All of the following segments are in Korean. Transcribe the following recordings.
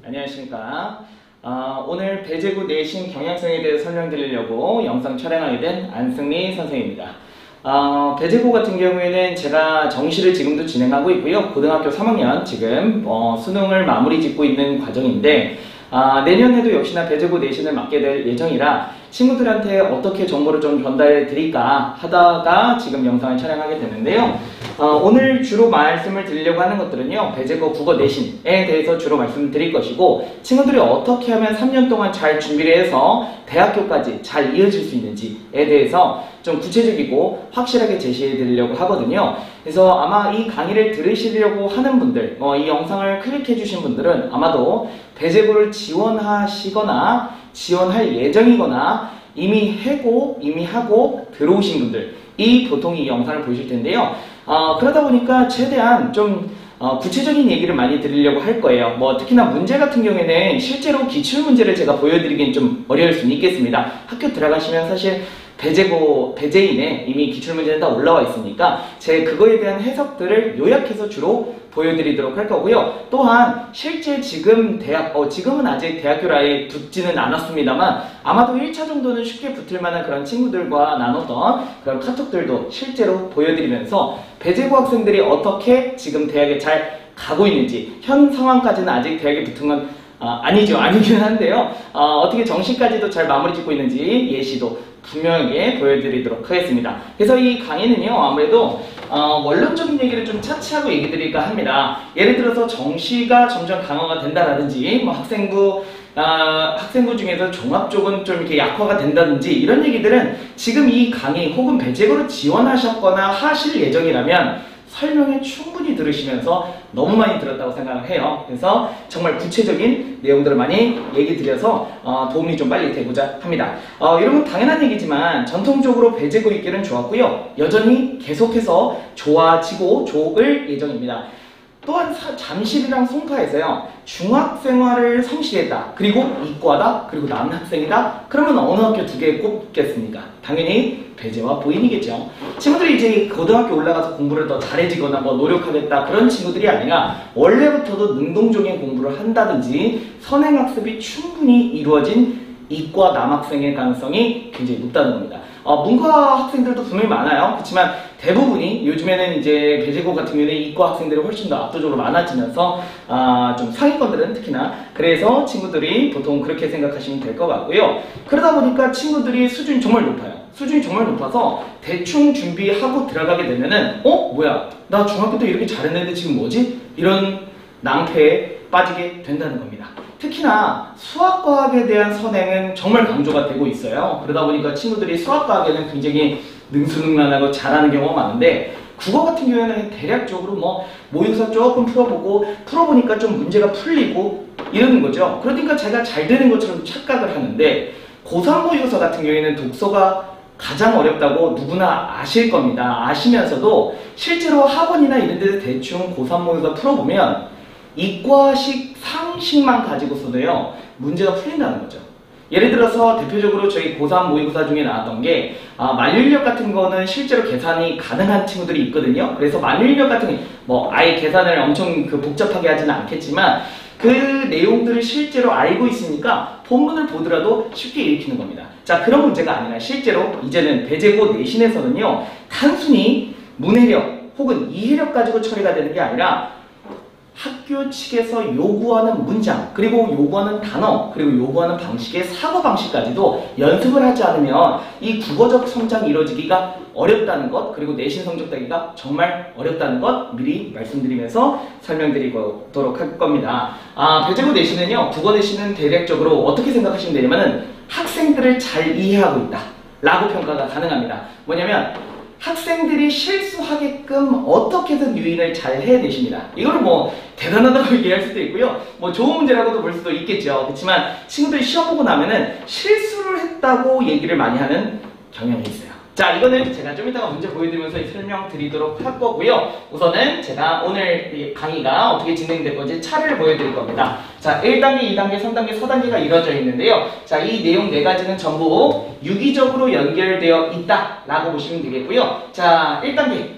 안녕하십니까. 오늘 배제구 내신 경향성에 대해 설명드리려고 영상 촬영하게 된 안승리 선생입니다. 배제구 같은 경우에는 제가 정시를 지금도 진행하고 있고요. 고등학교 3학년 지금 수능을 마무리 짓고 있는 과정인데 내년에도 역시나 배제구 내신을 맡게 될 예정이라 친구들한테 어떻게 정보를 좀 전달해 드릴까 하다가 지금 영상을 촬영하게 되는데요. 오늘 주로 말씀을 드리려고 하는 것들은요, 배제고 국어 내신에 대해서 주로 말씀드릴 것이고, 친구들이 어떻게 하면 3년 동안 잘 준비를 해서 대학교까지 잘 이어질 수 있는지에 대해서 좀 구체적이고 확실하게 제시해 드리려고 하거든요. 그래서 아마 이 강의를 들으시려고 하는 분들, 이 영상을 클릭해 주신 분들은 아마도 배제고를 지원하시거나 지원할 예정이거나 이미 하고 들어오신 분들이 보통 이 영상을 보실 텐데요. 그러다 보니까 최대한 좀 구체적인 얘기를 많이 드리려고 할 거예요. 특히나 문제 같은 경우에는 실제로 기출문제를 제가 보여드리긴 좀 어려울 수는 있겠습니다. 학교 들어가시면 사실 배제인에 이미 기출문제는 다 올라와 있으니까 그거에 대한 해석들을 요약해서 주로 보여드리도록 할 거고요. 또한 실제 지금은 아직 대학교를 아예 붙지는 않았습니다만 아마도 1차 정도는 쉽게 붙을 만한 그런 친구들과 나눴던 그런 카톡들도 실제로 보여드리면서 배제고 학생들이 어떻게 지금 대학에 잘 가고 있는지, 현 상황까지는 아직 대학에 붙은 건 아니긴 한데요. 어떻게 정시까지도 잘 마무리 짓고 있는지 예시도 분명하게 보여드리도록 하겠습니다. 그래서 이 강의는요, 아무래도 원론적인 얘기를 좀 차치하고 얘기 드릴까 합니다. 예를 들어서 정시가 점점 강화가 된다라든지, 학생부 중에서 종합 쪽은 좀 이렇게 약화가 된다든지, 이런 얘기들은 지금 이 강의 혹은 배제고를 지원하셨거나 하실 예정이라면 설명에 충분히 들으시면서 너무 많이 들었다고 생각을 해요. 그래서 정말 구체적인 내용들을 많이 얘기 드려서 도움이 좀 빨리 되고자 합니다. 여러분, 당연한 얘기지만 전통적으로 배제고 있기는 좋았고요. 여전히 계속해서 좋아지고 좋을 예정입니다. 또한 잠실이랑 송파에서요, 중학생활을 성실했다, 그리고 이과다, 그리고 남학생이다, 그러면 어느 학교 두 개 꼽겠습니까? 당연히 배제와 보인이겠죠. 친구들이 이제 고등학교 올라가서 공부를 더 잘해지거나 노력하겠다, 그런 친구들이 아니라 원래부터도 능동적인 공부를 한다든지 선행학습이 충분히 이루어진 이과 남학생의 가능성이 굉장히 높다는 겁니다. 문과 학생들도 분명히 많아요. 그렇지만 대부분이 요즘에는 이제 배제고 같은 경우에는 이과 학생들이 훨씬 더 압도적으로 많아지면서 좀 상위권들은 특히나 그래서 친구들이 보통 그렇게 생각하시면 될 것 같고요. 그러다 보니까 친구들이 수준이 정말 높아요. 수준이 정말 높아서 대충 준비하고 들어가게 되면은 뭐야, 나 중학교 때 이렇게 잘했는데 지금 뭐지? 이런 낭패에 빠지게 된다는 겁니다. 특히나 수학과학에 대한 선행은 정말 강조가 되고 있어요. 그러다 보니까 친구들이 수학과학에는 굉장히 능수능란하고 잘하는 경우가 많은데, 국어 같은 경우에는 대략적으로 모의고사 조금 풀어보니까 좀 문제가 풀리고 이러는 거죠. 그러니까 제가 잘 되는 것처럼 착각을 하는데, 고3 모의고사 같은 경우에는 독서가 가장 어렵다고 누구나 아실 겁니다. 아시면서도 실제로 학원이나 이런 데서 대충 고3 모의고사 풀어보면 이과식 상식만 가지고서도요, 문제가 풀린다는 거죠. 예를 들어서 대표적으로 저희 고3 모의고사 중에 나왔던 게 만류인력 같은 거는 실제로 계산이 가능한 친구들이 있거든요. 그래서 만류인력 같은 게 아예 계산을 엄청 복잡하게 하지는 않겠지만 그 내용들을 실제로 알고 있으니까 본문을 보더라도 쉽게 읽히는 겁니다. 자, 그런 문제가 아니라 실제로 이제는 배제고 내신에서는요, 단순히 문해력 혹은 이해력 가지고 처리가 되는 게 아니라 학교 측에서 요구하는 문장, 그리고 요구하는 단어, 그리고 요구하는 방식의 사고방식까지도 연습을 하지 않으면 이 국어적 성장이 이루어지기가 어렵다는 것, 그리고 내신 성적 따기가 정말 어렵다는 것 미리 말씀드리면서 설명드리도록 할 겁니다. 배제고 내신은요, 국어 내신은 대략적으로 어떻게 생각하시면 되냐면은 학생들을 잘 이해하고 있다 라고 평가가 가능합니다. 뭐냐면 학생들이 실수하게끔 어떻게든 유인을 잘 해내십니다. 이거를 대단하다고 얘기할 수도 있고요, 좋은 문제라고도 볼 수도 있겠죠. 그렇지만 친구들이 시험 보고 나면은 실수를 했다고 얘기를 많이 하는 경향이 있어요. 자, 이거는 제가 좀 이따가 문제 보여드리면서 설명드리도록 할 거고요. 우선은 제가 오늘 이 강의가 어떻게 진행될 건지 차례를 보여드릴 겁니다. 자, 1단계, 2단계, 3단계, 4단계가 이루어져 있는데요. 자, 이 내용 4가지는 전부 유기적으로 연결되어 있다라고 보시면 되겠고요. 자, 1단계.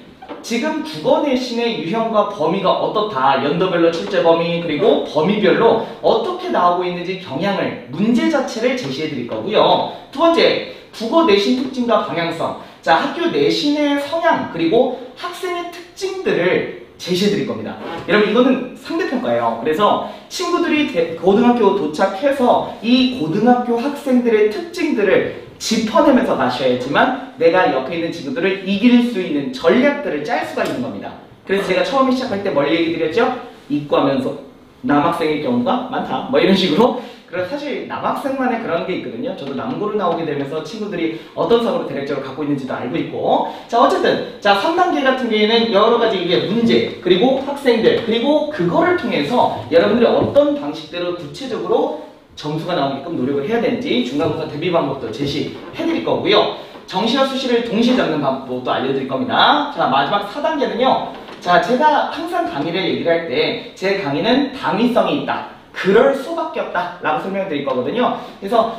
지금 국어 내신의 유형과 범위가 어떻다, 연도별로 출제 범위 그리고 범위별로 어떻게 나오고 있는지 경향을, 문제 자체를 제시해 드릴 거고요. 두 번째, 국어 내신 특징과 방향성. 자, 학교 내신의 성향 그리고 학생의 특징들을 제시해 드릴 겁니다. 여러분, 이거는 상대평가예요. 그래서 친구들이 고등학교 도착해서 이 고등학교 학생들의 특징들을 짚어내면서 가셔야지만 내가 옆에 있는 친구들을 이길 수 있는 전략들을 짤 수가 있는 겁니다. 그래서 제가 처음에 시작할 때 뭘 얘기 드렸죠? 이과면서 남학생의 경우가 많다, 뭐 이런 식으로. 그래서 사실 남학생만의 그런 게 있거든요. 저도 남고를 나오게 되면서 친구들이 어떤 성으로 대략적으로 갖고 있는지도 알고 있고. 자, 어쨌든 자, 3단계 같은 경우에는 여러 가지 이게 문제 그리고 학생들 그리고 그거를 통해서 여러분들이 어떤 방식대로 구체적으로 점수가 나오게끔 노력을 해야 되는지 중간고사 대비 방법도 제시해 드릴 거고요. 정시와 수시를 동시에 잡는 방법도 알려드릴 겁니다. 자, 마지막 4단계는요. 자, 제가 항상 강의를 얘기를 할 때 제 강의는 당위성이 있다, 그럴 수밖에 없다 라고 설명드릴 거거든요. 그래서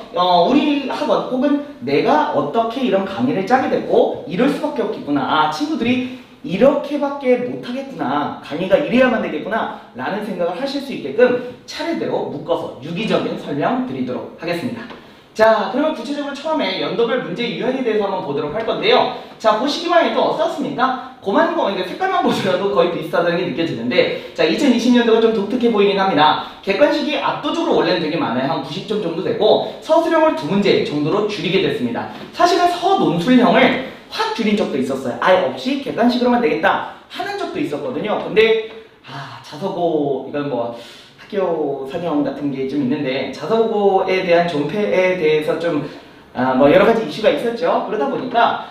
우리 학원 혹은 내가 어떻게 이런 강의를 짜게 됐고 이럴 수밖에 없겠구나, 아, 친구들이 이렇게밖에 못하겠구나, 강의가 이래야만 되겠구나 라는 생각을 하실 수 있게끔 차례대로 묶어서 유기적인 설명 드리도록 하겠습니다. 자, 그러면 구체적으로 처음에 연도별 문제 유형에 대해서 한번 보도록 할 건데요. 자, 보시기만 해도 어떻습니까? 고만 그러니까 색깔만 보더라도 거의 비슷하다는 게 느껴지는데, 자, 2020년도가 좀 독특해 보이긴 합니다. 객관식이 압도적으로 원래는 되게 많아요. 한 90점 정도 되고 서술형을 2문제 정도로 줄이게 됐습니다. 사실은 서논술형을 확 줄인 적도 있었어요. 아예 없이 객관식으로만 되겠다 하는 적도 있었거든요. 근데 자서고, 이건 뭐 학교 선형 같은 게 좀 있는데 자서고에 대한 존폐에 대해서 좀 뭐 여러 가지 이슈가 있었죠. 그러다 보니까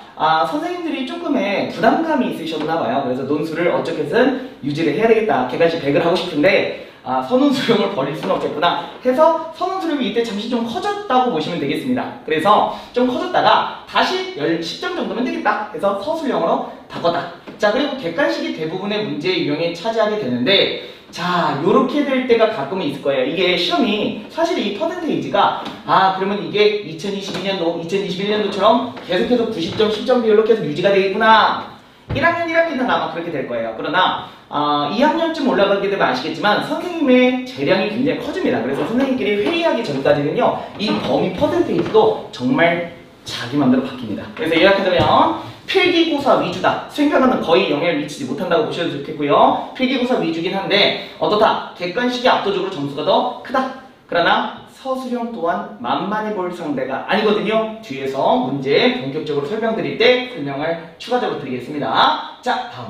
선생님들이 조금의 부담감이 있으셨나 봐요. 그래서 논술을 어떻게든 유지를 해야 되겠다, 객관식 100을 하고 싶은데 선운수령을 버릴 수는 없겠구나 해서 선운수령이 이때 잠시 좀 커졌다고 보시면 되겠습니다. 그래서 좀 커졌다가 다시 10점 정도면 되겠다 해서 서술형으로 바꿨다. 자, 그리고 객관식이 대부분의 문제 유형에 차지하게 되는데, 자, 요렇게 될 때가 가끔은 있을 거예요. 이게 시험이 사실 이 퍼센테이지가 그러면 이게 2022년도, 2021년도처럼 계속해서 90점, 10점 비율로 계속 유지가 되겠구나. 1학년 1학기는 아마 그렇게 될 거예요. 그러나 2학년쯤 올라가게 되면 아시겠지만 선생님의 재량이 굉장히 커집니다. 그래서 선생님끼리 회의하기 전까지는요, 이 범위 퍼센테이지도 정말 자기 맘대로 바뀝니다. 그래서 요약하자면 필기고사 위주다. 수행평가는 거의 영향을 미치지 못한다고 보셔도 좋겠고요. 필기고사 위주긴 한데 어떻다? 객관식이 압도적으로 점수가 더 크다. 그러나 서술형 또한 만만히 볼 상대가 아니거든요. 뒤에서 문제 본격적으로 설명드릴 때 설명을 추가적으로 드리겠습니다. 자, 다음.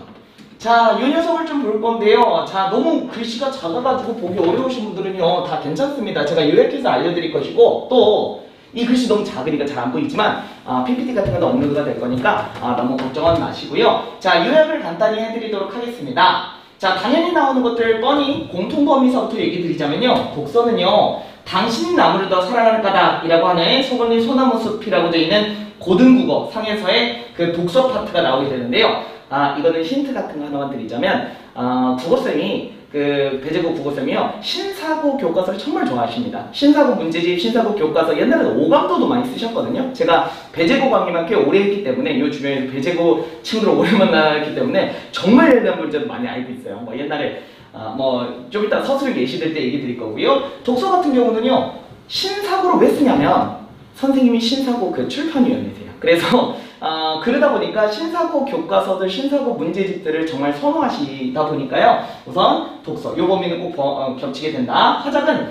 자, 이 녀석을 좀 볼 건데요. 자, 너무 글씨가 작아가지고 보기 어려우신 분들은요, 다 괜찮습니다. 제가 요약해서 알려드릴 것이고, 또 이 글씨 너무 작으니까 잘 안 보이지만 PPT 같은 건 업로드가 될 거니까 너무 걱정은 마시고요. 자, 요약을 간단히 해드리도록 하겠습니다. 자, 당연히 나오는 것들 뻔히 공통범위서부터 얘기 드리자면요. 독서는요, 당신이 나무를 더 사랑하는 까닭이라고 하는 소건리 소나무숲이라고 되어 있는 고등국어 상에서의 그 독서 파트가 나오게 되는데요. 이거는 힌트 같은 거 하나만 드리자면, 국어쌤이 배재고 국어쌤이요, 신사고 교과서를 정말 좋아하십니다. 신사고 문제집, 신사고 교과서, 옛날에는 오감도도 많이 쓰셨거든요. 제가 배재고 강의만 꽤 오래 했기 때문에, 요 주변에서 배재고 친구를 오래 만났기 때문에 정말 옛날 문제도 많이 알고 있어요. 뭐 옛날에 좀 이따 서술 예시될 때 얘기 드릴 거고요. 독서 같은 경우는요, 신사고를 왜 쓰냐면 선생님이 신사고 출판위원이세요. 그래서 그러다 보니까 신사고 교과서들, 신사고 문제집들을 정말 선호하시다 보니까요, 우선 독서, 요 범위는 꼭 겹치게 된다. 화작은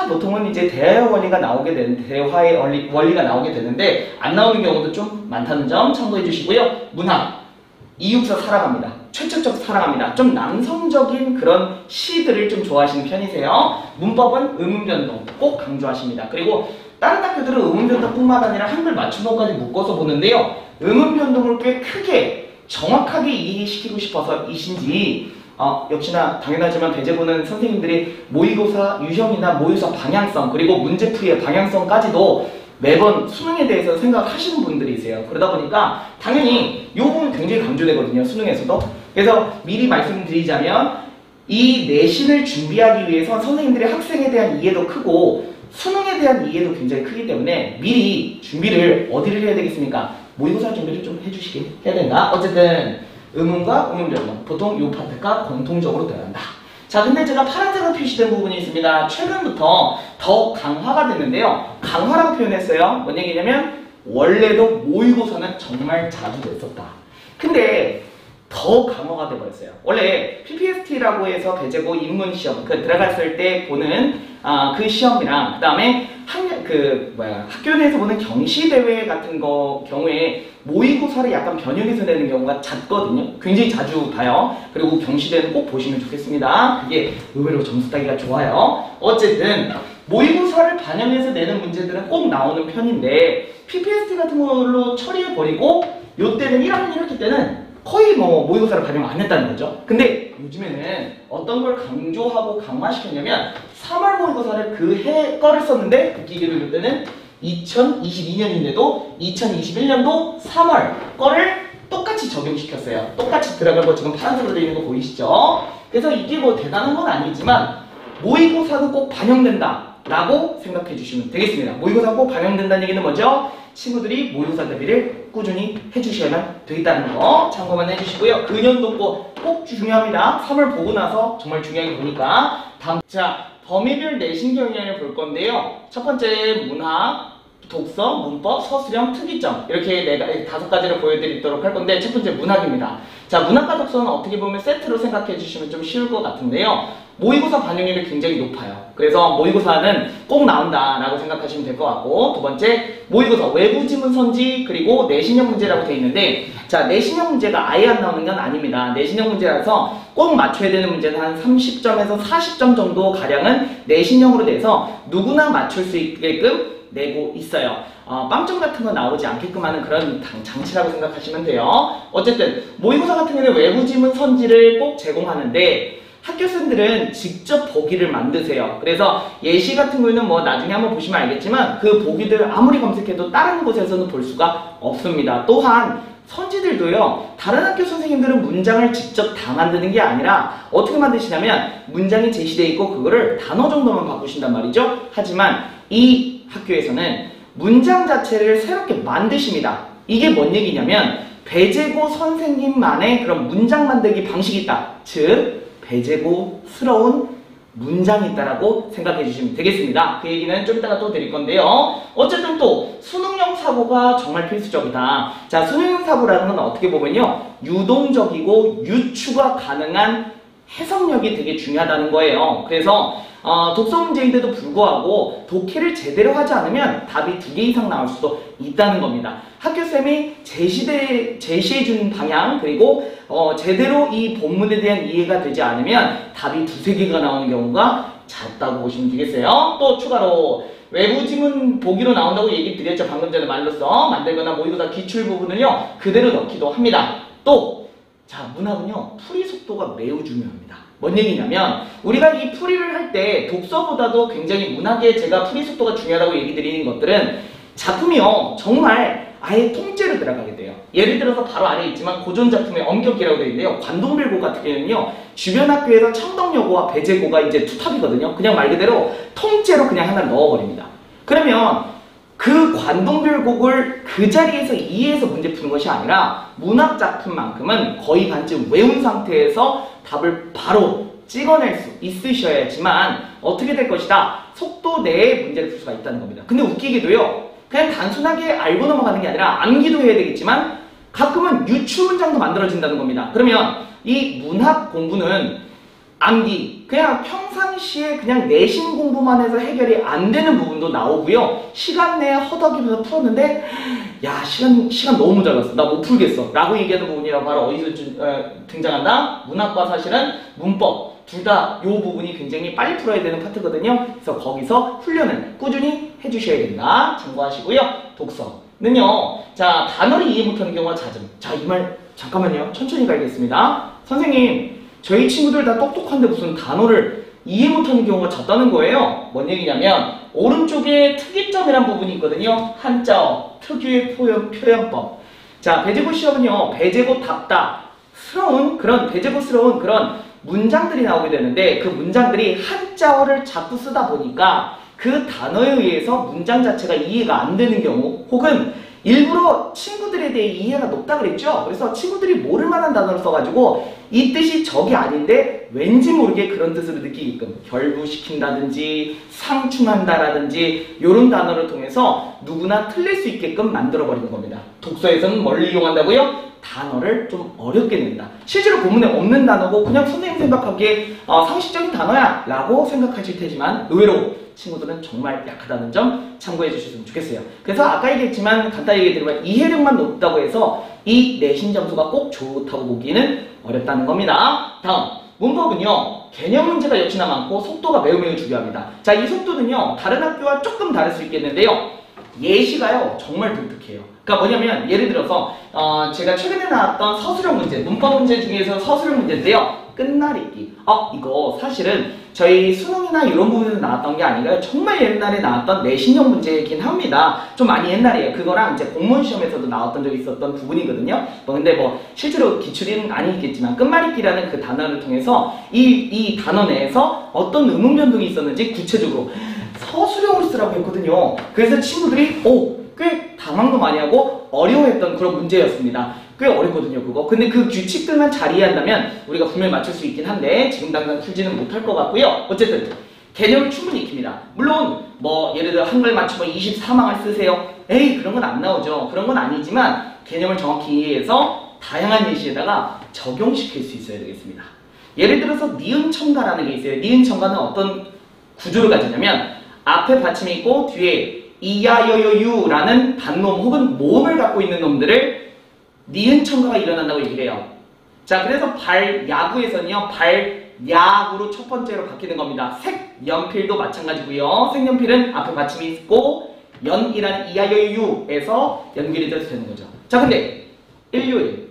보통은 이제 대화의 원리가 나오게 되는, 대화의 원리가 나오게 되는데 안 나오는 경우도 좀 많다는 점 참고해 주시고요. 문학, 이육서 사랑합니다. 최초적 사랑합니다. 좀 남성적인 그런 시들을 좀 좋아하시는 편이세요. 문법은 의문변동 꼭 강조하십니다. 그리고 다른 학교들은 의문변동뿐만 아니라 한글 맞춤법까지 묶어서 보는데요. 의문변동을 꽤 크게 정확하게 이해시키고 싶어서이신지 역시나 당연하지만 배재고는 선생님들이 모의고사 유형이나 모의고사 방향성 그리고 문제풀이의 방향성까지도 매번 수능에 대해서 생각하시는 분들이세요. 그러다 보니까 당연히 이 부분 굉장히 강조되거든요. 수능에서도. 그래서 미리 말씀드리자면 이 내신을 준비하기 위해서 선생님들이 학생에 대한 이해도 크고 수능에 대한 이해도 굉장히 크기 때문에 미리 준비를 어디를 해야 되겠습니까? 모의고사 준비를 좀 해주시게 해야 된다. 어쨌든 의문과 의문변형. 보통 이 파트가 공통적으로 들어간다. 자, 근데 제가 파란색으로 표시된 부분이 있습니다. 최근부터 더 강화가 됐는데요. 강화라고 표현했어요. 뭔 얘기냐면 원래도 모의고사는 정말 자주 냈었다. 근데 더 강화가 돼버렸어요. 원래 PPST라고 해서 배제고 인문 시험 그 들어갔을 때 보는 그 시험이랑 그 다음에 학교 내에서 보는 경시대회 같은 경우에 모의고사를 약간 변형해서 내는 경우가 잦거든요. 굉장히 자주 봐요. 그리고 경시대회는 꼭 보시면 좋겠습니다. 그게 의외로 점수 따기가 좋아요. 어쨌든 모의고사를 반영해서 내는 문제들은 꼭 나오는 편인데 PPST 같은 걸로 처리해버리고 요때는 1학년 1학기 때는 거의 뭐 모의고사를 반영 안 했다는 거죠. 근데 요즘에는 어떤 걸 강조하고 강화시켰냐면 3월 모의고사를 그 해 거를 썼는데 웃기게도 이때는 2022년인데도 2021년도 3월 거를 똑같이 적용시켰어요. 똑같이 들어간 거 지금 파란색으로 되어 있는 거 보이시죠? 그래서 이게 뭐 대단한 건 아니지만 모의고사도 꼭 반영된다 라고 생각해 주시면 되겠습니다. 모의고사 꼭 반영된다는 얘기는 뭐죠? 친구들이 모의고사 대비를 꾸준히 해주셔야만 되겠다는 거 참고만 해주시고요. 근연도 꼭 중요합니다. 3월 보고 나서 정말 중요하게 보니까 자, 범위별 내신 경향을 볼 건데요. 첫 번째 문학, 독서, 문법, 서술형, 특이점 이렇게 5가지를 보여드리도록 할 건데 첫 번째 문학입니다. 자, 문학과 독서는 어떻게 보면 세트로 생각해 주시면 좀 쉬울 것 같은데요. 모의고사 반영률이 굉장히 높아요. 그래서 모의고사는 꼭 나온다라고 생각하시면 될 것 같고 두 번째 모의고사 외부 지문 선지 그리고 내신형 문제라고 되어 있는데 자, 내신형 문제가 아예 안 나오는 건 아닙니다. 내신형 문제라서 꼭 맞춰야 되는 문제는 한 30점에서 40점 정도 가량은 내신형으로 돼서 누구나 맞출 수 있게끔 내고 있어요. 빵점 같은 거 나오지 않게끔 하는 그런 장치라고 생각하시면 돼요. 어쨌든 모의고사 같은 경우는 외부 지문 선지를 꼭 제공하는데 학교생들은 직접 보기를 만드세요. 그래서 예시 같은 경우는 뭐 나중에 한번 보시면 알겠지만 그 보기들 아무리 검색해도 다른 곳에서는 볼 수가 없습니다. 또한 선지들도요, 다른 학교 선생님들은 문장을 직접 다 만드는 게 아니라 어떻게 만드시냐면 문장이 제시되어 있고 그거를 단어 정도만 바꾸신단 말이죠. 하지만 이 학교에서는 문장 자체를 새롭게 만드십니다. 이게 뭔 얘기냐면 배제고 선생님만의 그런 문장 만들기 방식이 있다. 즉 배제고스러운 문장이 있다라고 생각해 주시면 되겠습니다. 그 얘기는 좀 이따가 또 드릴 건데요. 어쨌든 또 수능형 사고가 정말 필수적이다. 자, 수능형 사고라는 건 어떻게 보면요, 유동적이고 유추가 가능한 해석력이 되게 중요하다는 거예요. 그래서 독서 문제인데도 불구하고 독해를 제대로 하지 않으면 답이 2개 이상 나올 수도 있다는 겁니다. 학교쌤이 제시해준 방향 그리고 제대로 이 본문에 대한 이해가 되지 않으면 답이 2~3개가 나오는 경우가 잦다고 보시면 되겠어요. 또 추가로 외부 지문 보기로 나온다고 얘기 드렸죠. 방금 전에 말로써 만들거나 모의고사 기출 부분을요 그대로 넣기도 합니다. 또 자, 문학은요 풀이 속도가 매우 중요합니다. 뭔 얘기냐면 우리가 이 풀이를 할 때 독서보다도 굉장히 문학에 제가 풀이 속도가 중요하다고 얘기 드리는 것들은 작품이요 정말 아예 통째로 들어가게 돼요. 예를 들어서 바로 아래에 있지만 고전 작품의 엄격기라고 되어 있는데요. 관동별고 같은 경우는요 주변 학교에서 청덕여고와 배제고가 이제 투탑이거든요. 그냥 말 그대로 통째로 그냥 하나를 넣어버립니다. 그러면 그 관동별곡을 그 자리에서 이해해서 문제 푸는 것이 아니라 문학 작품만큼은 거의 반쯤 외운 상태에서 답을 바로 찍어낼 수 있으셔야지만 어떻게 될 것이다. 속도 내에 문제를 풀 수가 있다는 겁니다. 근데 웃기게도요. 그냥 단순하게 알고 넘어가는 게 아니라 암기도 해야 되겠지만 가끔은 유추 문장도 만들어진다는 겁니다. 그러면 이 문학 공부는 암기, 그냥 평상시에 그냥 내신 공부만 해서 해결이 안 되는 부분도 나오고요. 시간 내에 허덕이면서 풀었는데 야 시간 너무 모자랐어. 나 못 풀겠어. 라고 얘기하는 부분이라 바로 어디서 등장한다? 문학과 사실은 문법 둘 다 이 부분이 굉장히 빨리 풀어야 되는 파트거든요. 그래서 거기서 훈련을 꾸준히 해주셔야 된다. 참고하시고요. 독서는요. 자, 단어를 이해 못하는 경우가 잦음. 자, 이 말 잠깐만요. 천천히 가겠습니다. 선생님, 저희 친구들 다 똑똑한데 무슨 단어를 이해 못하는 경우가 잦다는 거예요. 뭔 얘기냐면 오른쪽에 특이점이란 부분이 있거든요. 한자어, 특유의 표현법. 자, 배제고 시험은요. 배제고 답답스러운 그런 배제고스러운 그런 문장들이 나오게 되는데 그 문장들이 한자어를 자꾸 쓰다 보니까 그 단어에 의해서 문장 자체가 이해가 안 되는 경우 혹은 일부러 친구들에 대해 이해가 높다 그랬죠? 그래서 친구들이 모를 만한 단어를 써가지고 이 뜻이 저게 아닌데 왠지 모르게 그런 뜻으로 느끼게끔 결부시킨다든지 상충한다라든지 이런 단어를 통해서 누구나 틀릴 수 있게끔 만들어버리는 겁니다. 독서에서는 뭘 이용한다고요? 단어를 좀 어렵게 낸다. 실제로 본문에 없는 단어고 그냥 선생님 생각하기에 상식적인 단어야 라고 생각하실 테지만 의외로 친구들은 정말 약하다는 점 참고해 주셨으면 좋겠어요. 그래서 아까 얘기했지만 간단히 얘기드리면 이해력만 높다고 해서 이 내신 점수가 꼭 좋다고 보기는 어렵다는 겁니다. 다음 문법은요. 개념 문제가 역시나 많고 속도가 매우 중요합니다. 자, 이 속도는요. 다른 학교와 조금 다를 수 있겠는데요. 예시가요. 정말 독특해요. 그러니까 뭐냐면 예를 들어서 제가 최근에 나왔던 서술형 문제, 문법 문제 중에서 서술형 문제인데요. 끝말잇기. 이거 사실은 저희 수능이나 이런 부분에서 나왔던 게 아니라요. 정말 옛날에 나왔던 내신형 문제이긴 합니다. 좀 많이 옛날이에요. 그거랑 이제 공무원 시험에서도 나왔던 적이 있었던 부분이거든요. 근데 실제로 기출은 아니겠지만 끝말잇기라는 그 단어를 통해서 이 단어 내에서 어떤 의문 변동이 있었는지 구체적으로 서술형으로 쓰라고 했거든요. 그래서 친구들이 꽤 당황도 많이 하고 어려워했던 그런 문제였습니다. 꽤 어렵거든요, 그거. 근데 그 규칙들만 잘 이해한다면 우리가 분명히 맞출 수 있긴 한데 지금 당장 풀지는 못할 것 같고요. 어쨌든 개념을 충분히 익힙니다. 물론 예를 들어 한글 맞추면 24망을 쓰세요. 그런 건 안 나오죠. 그런 건 아니지만 개념을 정확히 이해해서 다양한 예시에다가 적용시킬 수 있어야 되겠습니다. 예를 들어서 니은청가라는 게 있어요. 니은청가는 어떤 구조를 가지냐면 앞에 받침이 있고 뒤에 이야여여유라는 단놈 혹은 모음을 갖고 있는 놈들을 니은청가가 일어난다고 얘기를 해요. 자, 그래서 발야구에서는요. 발야구로 첫 번째로 바뀌는 겁니다. 색연필도 마찬가지고요. 색연필은 앞에 받침이 있고 연이라는 이야여유에서 연결이 돼서 되는 거죠. 자, 근데 일요일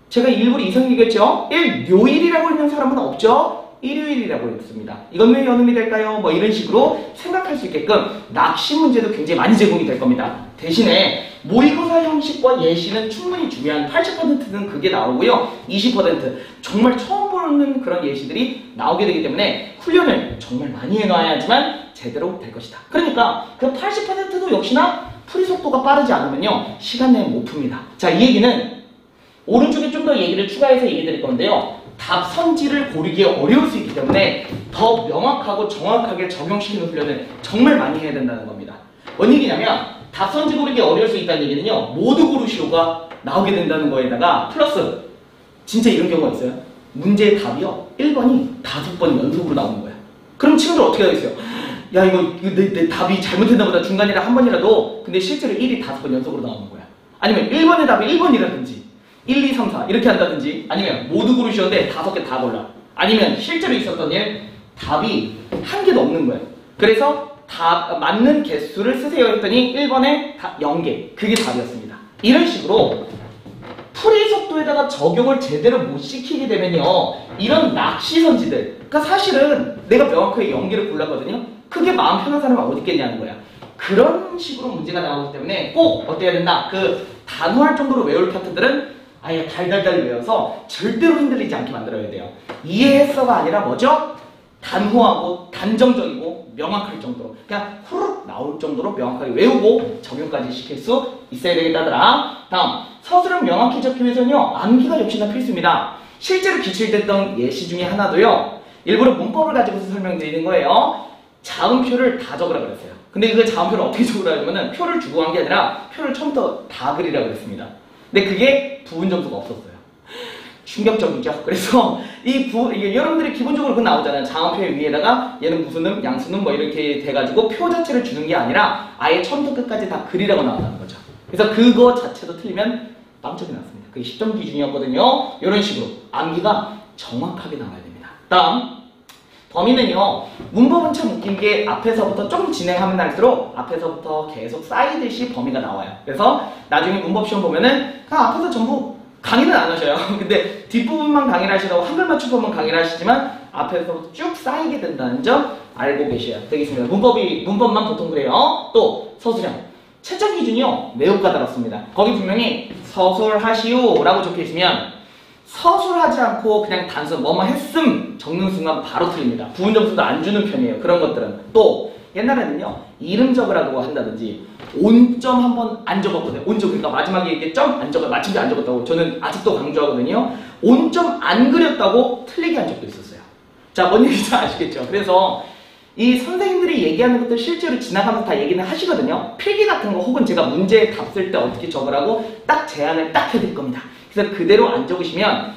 제가 일부러 이상 얘기했죠? 일요일이라고 있는 사람은 없죠? 일요일이라고 했습니다. 이건 왜 연음이 될까요? 이런 식으로 생각할 수 있게끔 낚시 문제도 굉장히 많이 제공이 될 겁니다. 대신에 모의고사 형식과 예시는 충분히 중요한 80%는 그게 나오고요. 20% 정말 처음 보는 그런 예시들이 나오게 되기 때문에 훈련을 정말 많이 해놔야지만 제대로 될 것이다. 그러니까 그 80%도 역시나 풀이 속도가 빠르지 않으면요. 시간 내에 못 풉니다. 자, 이 얘기는 오른쪽에 좀 더 얘기를 추가해서 얘기 드릴 건데요. 답 선지를 고르기 어려울 수 있기 때문에 더 명확하고 정확하게 적용시키는 훈련을 정말 많이 해야 된다는 겁니다. 뭔 얘기냐면 답 선지 고르기 어려울 수 있다는 얘기는요. 모두 고르시오가 나오게 된다는 거에다가 플러스 진짜 이런 경우가 있어요. 문제의 답이요. 1번이 5번 연속으로 나오는 거야. 그럼 친구들 어떻게 하겠어요? 야 이거 내 답이 잘못했나 보다 중간이라 한 번이라도 근데 실제로 1이 5번 연속으로 나오는 거야. 아니면 1번의 답이 1번이라든지 1, 2, 3, 4 이렇게 한다든지 아니면 모두 고르시는데 5개 다 골라. 아니면 실제로 있었던 일 답이 한 개도 없는 거예요. 그래서 답 맞는 개수를 쓰세요 했더니 1번에 0개 그게 답이었습니다. 이런 식으로 풀이 속도에다가 적용을 제대로 못 시키게 되면요 이런 낚시 선지들 그러니까 사실은 내가 명확하게 0개를 골랐거든요. 그게 마음 편한 사람은 어디 있겠냐는 거야. 그런 식으로 문제가 나오기 때문에 꼭 어때야 된다. 그 단호할 정도로 외울 파트들은 아예 달달달 외워서 절대로 흔들리지 않게 만들어야 돼요. 이해했어가 아니라 뭐죠? 단호하고 단정적이고 명확할 정도로 그냥 후루룩 나올 정도로 명확하게 외우고 적용까지 시킬 수 있어야 되겠다더라. 다음 서술을 명확히 적기 위해서는요 암기가 역시나 필수입니다. 실제로 기출됐던 예시 중에 하나도요 일부러 문법을 가지고서 설명드리는 거예요. 자음표를 다 적으라 그랬어요. 근데 그 자음표를 어떻게 적으라 하냐면은 표를 주고 한 게 아니라 표를 처음부터 다 그리라 그랬습니다. 근데 그게 부분 점수가 없었어요. 충격적이죠. 그래서 이게 여러분들이 기본적으로 그 나오잖아요. 자음표 위에다가 얘는 무슨 음, 양수는 이렇게 돼가지고 표 자체를 주는 게 아니라 아예 처음부터 끝까지 다 그리라고 나온다는 거죠. 그래서 그거 자체도 틀리면 빵점이 났습니다. 그게 10점 기준이었거든요. 이런 식으로 암기가 정확하게 나와야 됩니다. 다음 범위는요 문법은 참 웃긴 게 앞에서부터 조금 진행하면 할수록 앞에서부터 계속 쌓이듯이 범위가 나와요. 그래서 나중에 문법 시험 보면은 그냥 앞에서 전부 강의는 안 하셔요. 근데 뒷부분만 강의를 하시라고 한글 맞춤법만 강의를 하시지만 앞에서부터 쭉 쌓이게 된다는 점 알고 계셔야 되겠습니다. 문법만 보통 그래요. 또 서술형 채점 기준이요 매우 까다롭습니다. 거기 분명히 서술하시오 라고 적혀있으면 서술하지 않고 그냥 단순 뭐뭐 했음 적는 순간 바로 틀립니다. 부분 점수도 안 주는 편이에요. 그런 것들은 또 옛날에는요 이름 적으라고 한다든지 온점 한번 안 적었거든요. 온점, 그러니까 마지막에 이게 점 안 적어, 마침표 안 적었다고 저는 아직도 강조하거든요. 온점 안 그렸다고 틀리게 한 적도 있었어요. 자, 뭔 얘기인지 아시겠죠? 그래서 이 선생님들이 얘기하는 것들 실제로 지나가면서 다 얘기는 하시거든요. 필기 같은 거 혹은 제가 문제 답 쓸 때 어떻게 적으라고 딱 제안을 딱 해드릴 겁니다. 그래서 그대로 안 적으시면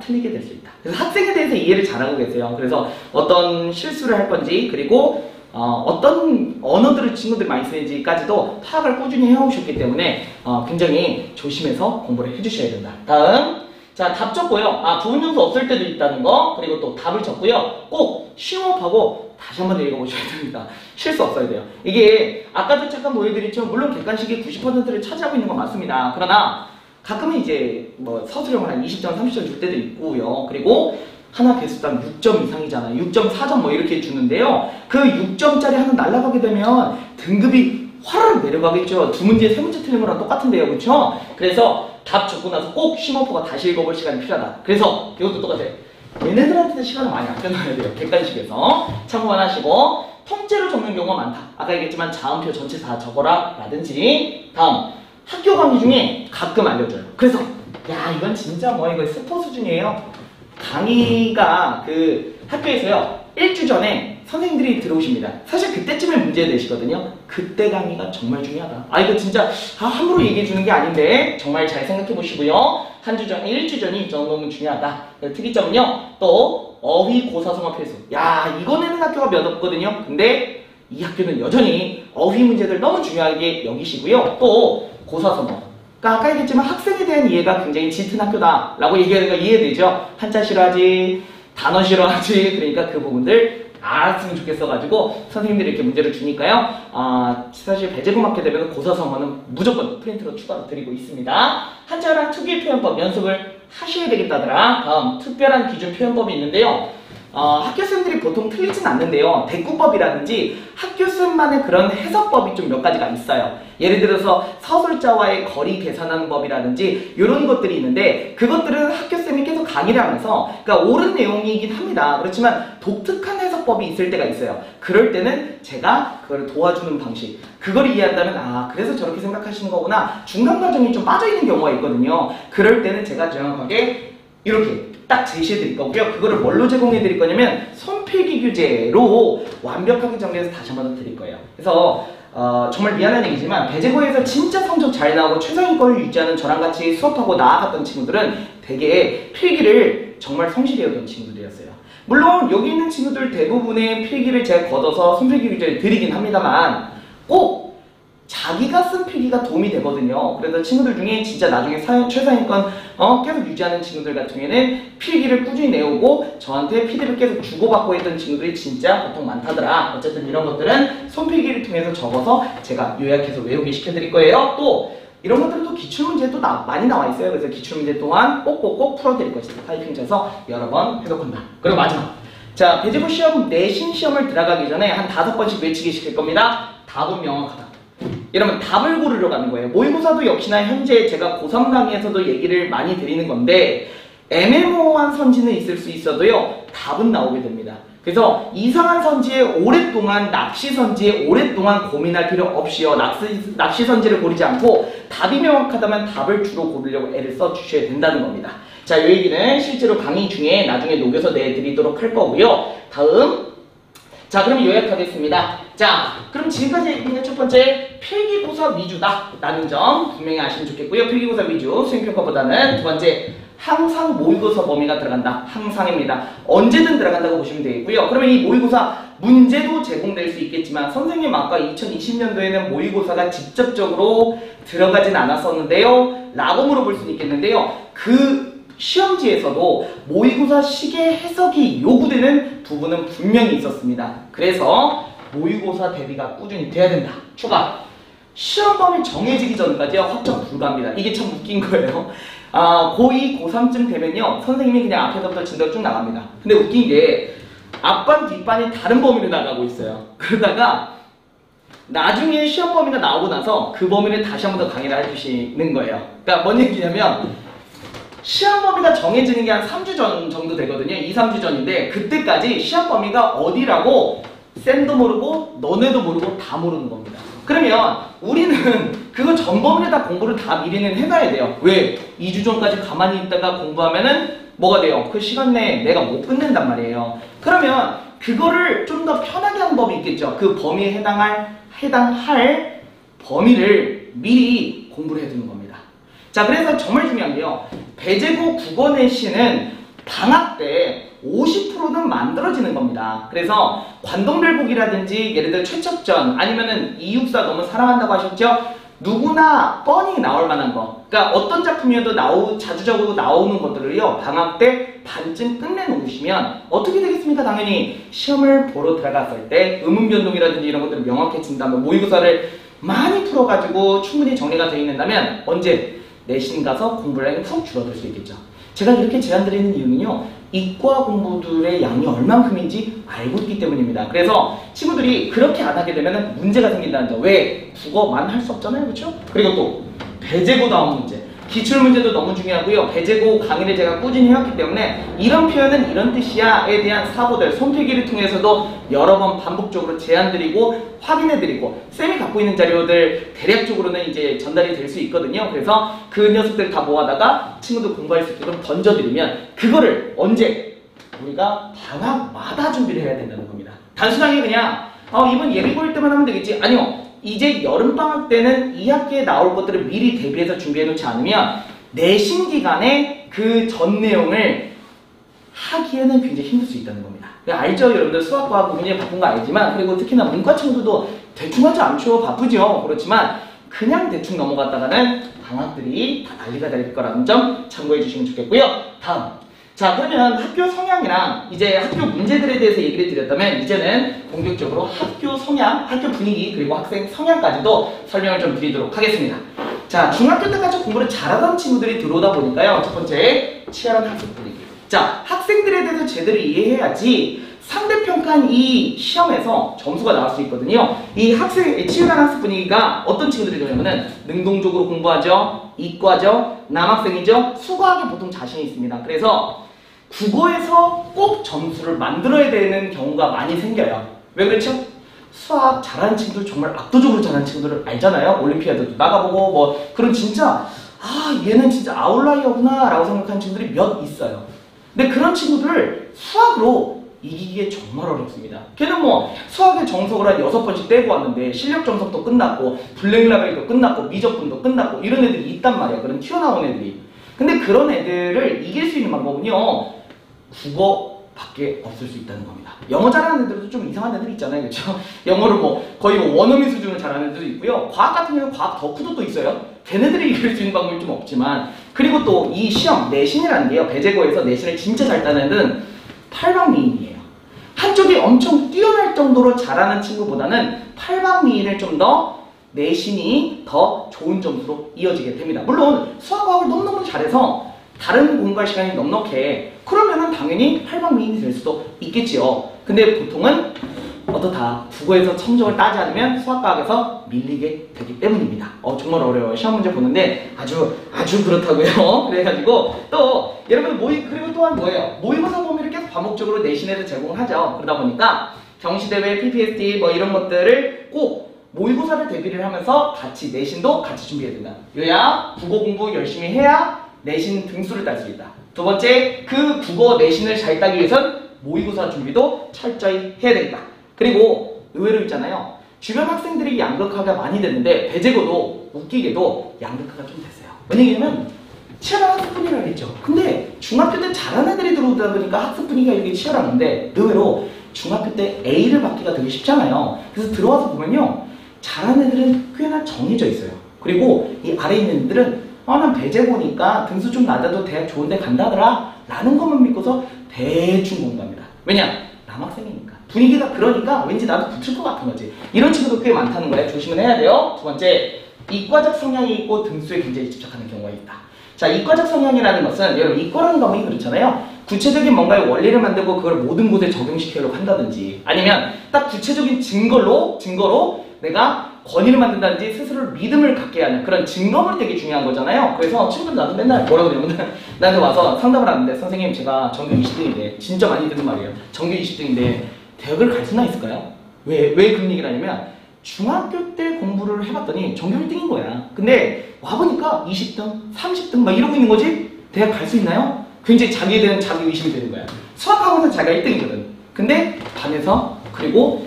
틀리게 될 수 있다. 그래서 학생에 대해서 이해를 잘하고 계세요. 그래서 어떤 실수를 할 건지, 그리고 어떤 언어들을 친구들이 많이 쓰는지까지도 파악을 꾸준히 해오셨기 때문에 굉장히 조심해서 공부를 해주셔야 된다. 다음, 자, 답 적고요. 부분정수 없을 때도 있다는 거, 그리고 또 답을 적고요. 꼭 심호흡하고 다시 한번 읽어보셔야 됩니다. 실수 없어야 돼요. 이게 아까도 잠깐 보여드렸지만 물론 객관식이 90%를 차지하고 있는 건 맞습니다. 그러나 가끔은 이제 뭐 서술형을 한 20점, 30점 줄 때도 있고요. 그리고 하나 개수당 6점 이상이잖아요. 6.4점 뭐 이렇게 주는데요. 그 6점짜리 하나 날아가게 되면 등급이 화르륵 내려가겠죠. 두 문제, 세 문제 틀린 거랑 똑같은데요. 그렇죠? 그래서 답 적고 나서 꼭 심호흡하고 다시 읽어볼 시간이 필요하다. 그래서 이것도 똑같아요. 얘네들한테도 시간을 많이 아껴놔야 돼요. 객관식에서. 참고만 하시고, 통째로 적는 경우가 많다. 아까 얘기했지만 자음표 전체 다 적어라 라든지. 다음, 학교 강의 중에 가끔 알려줘요. 그래서 야, 이건 진짜 뭐 이거 스포 수준이에요. 강의가 그 학교에서요 1주 전에 선생님들이 들어오십니다. 사실 그때쯤에 문제 내시거든요. 그때 강의가 정말 중요하다. 이거 진짜 함부로 얘기해 주는 게 아닌데 정말 잘 생각해 보시고요. 한 주 전, 1주 전이 너무 중요하다. 특이점은요, 또 어휘 고사성어 필수. 야, 이거 내는 학교가 몇 없거든요. 근데 이 학교는 여전히 어휘 문제들 너무 중요하게 여기시고요. 또 고사성어. 그러니까 아까 얘기했지만 학생에 대한 이해가 굉장히 짙은 학교다 라고 얘기하는 거 이해되죠? 한자 싫어하지, 단어 싫어하지. 그러니까 그 부분들 알았으면 좋겠어가지고 선생님들이 이렇게 문제를 주니까요. 사실 배제고 맞게 되면 고사성어는 무조건 프린트로 추가로 드리고 있습니다. 한자랑 특유의 표현법 연습을 하셔야 되겠다더라. 다음, 특별한 기준 표현법이 있는데요. 학교생들이 보통 틀리진 않는데요. 대꾸법이라든지 학교생만의 그런 해석법이 좀 몇 가지가 있어요. 예를 들어서 서술자와의 거리 계산하는 법이라든지 이런 것들이 있는데 그것들은 학교쌤이 계속 강의를 하면서 그러니까 옳은 내용이긴 합니다. 그렇지만 독특한 해석법이 있을 때가 있어요. 그럴 때는 제가 그걸 도와주는 방식, 그걸 이해한다면 그래서 저렇게 생각하시는 거구나, 중간 과정이 좀 빠져있는 경우가 있거든요. 그럴 때는 제가 정확하게 이렇게 딱 제시해 드릴 거고요. 그거를 뭘로 제공해 드릴 거냐면 손필기 규제로 완벽하게 정리해서 다시 한번 더 드릴 거예요. 그래서 정말 미안한 얘기지만 배제고에서 진짜 성적 잘 나오고 최상위권을 유지하는 저랑 같이 수업하고 나아갔던 친구들은 되게 필기를 정말 성실히 여긴 친구들이었어요. 물론 여기 있는 친구들 대부분의 필기를 제가 걷어서 손필기 규제를 드리긴 합니다만 꼭 자기가 쓴 필기가 도움이 되거든요. 그래서 친구들 중에 진짜 나중에 최상위권 계속 유지하는 친구들 같은 경우에는 필기를 꾸준히 내오고 저한테 피드백 계속 주고받고 했던 친구들이 진짜 보통 많다더라. 어쨌든 이런 것들은 손필기를 통해서 적어서 제가 요약해서 외우게 시켜드릴 거예요. 또 이런 것들은 또 기출문제 또 많이 나와 있어요. 그래서 기출문제 또한 꼭꼭꼭 풀어드릴 것이다. 타이핑 쳐서 여러 번 해석한다. 그리고 마지막, 자, 배제고 시험 내신 시험을 들어가기 전에 한 5번씩 외치게 시킬 겁니다. 답은 명확하다. 이러면 답을 고르러 가는 거예요. 모의고사도 역시나 현재 제가 고3 강의에서도 얘기를 많이 드리는 건데 애매모호한 선지는 있을 수 있어도요, 답은 나오게 됩니다. 그래서 이상한 선지에 오랫동안, 낚시 선지에 오랫동안 고민할 필요 없이요, 낚시 선지를 고르지 않고 답이 명확하다면 답을 주로 고르려고 애를 써주셔야 된다는 겁니다. 자, 이 얘기는 실제로 강의 중에 나중에 녹여서 내드리도록 할 거고요. 다음, 자, 그럼 요약하겠습니다. 자, 그럼 지금까지 얘기한 첫 번째, 필기고사 위주다 라는 점 분명히 아시면 좋겠고요. 필기고사 위주, 수행평가보다는 두 번째, 항상 모의고사 범위가 들어간다. 항상입니다. 언제든 들어간다고 보시면 되겠고요. 그러면 이 모의고사 문제도 제공될 수 있겠지만 선생님 아까 2020년도에는 모의고사가 직접적으로 들어가진 않았었는데요 라고 물어볼 수는 있겠는데요. 그 시험지에서도 모의고사 식의 해석이 요구되는 부분은 분명히 있었습니다. 그래서 모의고사 대비가 꾸준히 돼야 된다. 추가, 시험 범위 정해지기 전까지 확정 불가합니다. 이게 참 웃긴 거예요. 고2, 고3쯤 되면요 선생님이 그냥 앞에서부터 진도가 쭉 나갑니다. 근데 웃긴 게 앞반, 뒷반이 다른 범위로 나가고 있어요. 그러다가 나중에 시험 범위가 나오고 나서 그 범위를 다시 한 번 더 강의를 해주시는 거예요. 그러니까 뭔 얘기냐면 시험 범위가 정해지는 게 한 3주 전 정도 되거든요. 2, 3주 전인데 그때까지 시험 범위가 어디라고 쌤도 모르고 너네도 모르고 다 모르는 겁니다. 그러면 우리는 그거 전범위에다 공부를 다 미리는 해놔야 돼요. 왜? 2주 전까지 가만히 있다가 공부하면은 뭐가 돼요? 그 시간 내에 내가 못 끝낸단 말이에요. 그러면 그거를 좀 더 편하게 한 법이 있겠죠. 그 범위에 해당할 범위를 미리 공부를 해두는 겁니다. 자, 그래서 정말 중요한 게요. 배제고 국어 내신은 방학 때 50%는 만들어지는 겁니다. 그래서 관동별곡이라든지 예를 들어 최첩전 아니면은 이육사 너무 사랑한다고 하셨죠? 누구나 뻔히 나올 만한 거. 그러니까 어떤 작품이어도 자주적으로 나오는 것들을요. 방학 때 반쯤 끝내놓으시면 어떻게 되겠습니까? 당연히 시험을 보러 들어갔을 때 의문변동이라든지 이런 것들을 명확해진다면 모의고사를 많이 풀어가지고 충분히 정리가 되어 있는다면 언제? 내신 가서 공부량이 푹 줄어들 수 있겠죠. 제가 이렇게 제안드리는 이유는요. 이과 공부들의 양이 얼만큼인지 알고 있기 때문입니다. 그래서 친구들이 그렇게 안 하게 되면 문제가 생긴다는 점. 왜? 국어만 할 수 없잖아요. 그렇죠? 그리고 또 배제고 다음 문제. 기출문제도 너무 중요하고요. 배제고 강의를 제가 꾸준히 해왔기 때문에 이런 표현은 이런 뜻이야에 대한 사고들, 손필기를 통해서도 여러 번 반복적으로 제안드리고 확인해드리고 쌤이 갖고 있는 자료들 대략적으로는 이제 전달이 될 수 있거든요. 그래서 그 녀석들 다 모아다가 친구들 공부할 수 있게끔 던져드리면 그거를 언제? 우리가 방학마다 준비를 해야 된다는 겁니다. 단순하게 그냥 이번 예비고일 때만 하면 되겠지. 아니요. 이제 여름방학 때는 2학기에 나올 것들을 미리 대비해서 준비해 놓지 않으면 내신 기간에 그 전 내용을 하기에는 굉장히 힘들 수 있다는 겁니다. 알죠? 여러분들 수학과학 굉장히 바쁜 거 알지만 그리고 특히나 문과 친구들도 대충 하지 않죠? 바쁘죠? 그렇지만 그냥 대충 넘어갔다가는 방학들이 다 난리가 될 거라는 점 참고해 주시면 좋겠고요. 다음. 자, 그러면 학교 성향이랑 이제 학교 문제들에 대해서 얘기를 드렸다면 이제는 본격적으로 학교 성향, 학교 분위기 그리고 학생 성향까지도 설명을 좀 드리도록 하겠습니다. 자, 중학교 때까지 공부를 잘하던 친구들이 들어오다 보니까요. 첫 번째, 치열한 학습 분위기. 자, 학생들에 대해서 제대로 이해해야지 상대평가한 이 시험에서 점수가 나올 수 있거든요. 이 학생의 치열한 학습 분위기가 어떤 친구들이 되냐면은 능동적으로 공부하죠. 이과죠. 남학생이죠. 수과학에 보통 자신이 있습니다. 그래서 국어에서 꼭 점수를 만들어야 되는 경우가 많이 생겨요. 왜 그렇죠? 수학 잘하는 친구들 정말 압도적으로 잘하는 친구들을 알잖아요. 올림피아드도 나가보고 뭐 그런 진짜 얘는 진짜 아웃라이어구나 라고 생각하는 친구들이 몇 있어요. 근데 그런 친구들을 수학으로 이기기에 정말 어렵습니다. 걔는 뭐 수학의 정석을 한 6번씩 떼고 왔는데 실력 정석도 끝났고 블랙라벨도 끝났고 미적분도 끝났고 이런 애들이 있단 말이야. 그런 튀어나온 애들이. 근데 그런 애들을 이길 수 있는 방법은요. 국어밖에 없을 수 있다는 겁니다. 영어 잘하는 애들도 좀 이상한 애들 있잖아요. 그렇죠? 영어를 뭐 거의 원어민 수준으로 잘하는 애들도 있고요. 과학 같은 경우는 과학 덕후도 또 있어요. 걔네들이 이길 수 있는 방법이 좀 없지만 그리고 또 이 시험 내신이라는 게요. 배제고에서 내신을 진짜 잘 따는 애들은 팔방미인이에요. 한쪽이 엄청 뛰어날 정도로 잘하는 친구보다는 팔방미인을 좀 더 내신이 더 좋은 점수로 이어지게 됩니다. 물론 수학과학을 너무너무 잘해서 다른 공부할 시간이 넉넉해. 그러면은 당연히 팔방미인이 될 수도 있겠지요. 근데 보통은 어떻다. 국어에서 성적을 따지 않으면 수학과학에서 밀리게 되기 때문입니다. 정말 어려워요. 시험 문제 보는데 아주 그렇다고요. 그래가지고 또 여러분 그리고 또한 뭐예요? 모의고사 범위를 계속 반복적으로 내신에서 제공을 하죠. 그러다 보니까 경시대회, PPSD 뭐 이런 것들을 꼭 모의고사를 대비를 하면서 같이 내신도 같이 준비해야 된다. 이거야 국어 공부 열심히 해야 내신 등수를 딸 수 있다. 두 번째, 그 국어 내신을 잘 따기 위해선 모의고사 준비도 철저히 해야 되겠다. 그리고 의외로 있잖아요. 주변 학생들이 양극화가 많이 됐는데 배제고도 웃기게도 양극화가 좀 됐어요. 왜냐면 치열한 학습 분위기를 하겠죠. 근데 중학교 때 잘하는 애들이 들어오다 보니까 학습 분위기가 이렇게 치열한데 의외로 중학교 때 A를 받기가 되게 쉽잖아요. 그래서 들어와서 보면요. 잘하는 애들은 꽤나 정해져 있어요. 그리고 이 아래에 있는 애들은 난 배제고니까 등수 좀 낮아도 대학 좋은 데 간다더라 라는 것만 믿고서 대충 공부합니다. 왜냐? 남학생이니까. 분위기가 그러니까 왠지 나도 붙을 것 같은 거지. 이런 친구도 꽤 많다는 거예요. 조심은 해야 돼요. 두 번째, 이과적 성향이 있고 등수에 굉장히 집착하는 경우가 있다. 자, 이과적 성향이라는 것은 여러분 이과라는 과목이 그렇잖아요. 구체적인 뭔가의 원리를 만들고 그걸 모든 곳에 적용시키려고 한다든지 아니면 딱 구체적인 증거로 내가 권위를 만든다든지 스스로를 믿음을 갖게 하는 그런 증거물이 되게 중요한 거잖아요. 그래서 친구들 나도 맨날 뭐라고 그러냐면 나한테 와서 상담을 하는데 선생님 제가 전교 20등인데 진짜 많이 듣는 말이에요. 전교 20등인데 대학을 갈 수나 있을까요? 왜 그런 얘기를 하냐면 중학교 때 공부를 해봤더니 전교 1등인 거야. 근데 와보니까 20등, 30등 막 이러고 있는 거지? 대학 갈 수 있나요? 굉장히 자기에 대한 자기 의심이 되는 거야. 수학학원에서 자기가 1등이거든. 근데 반에서 그리고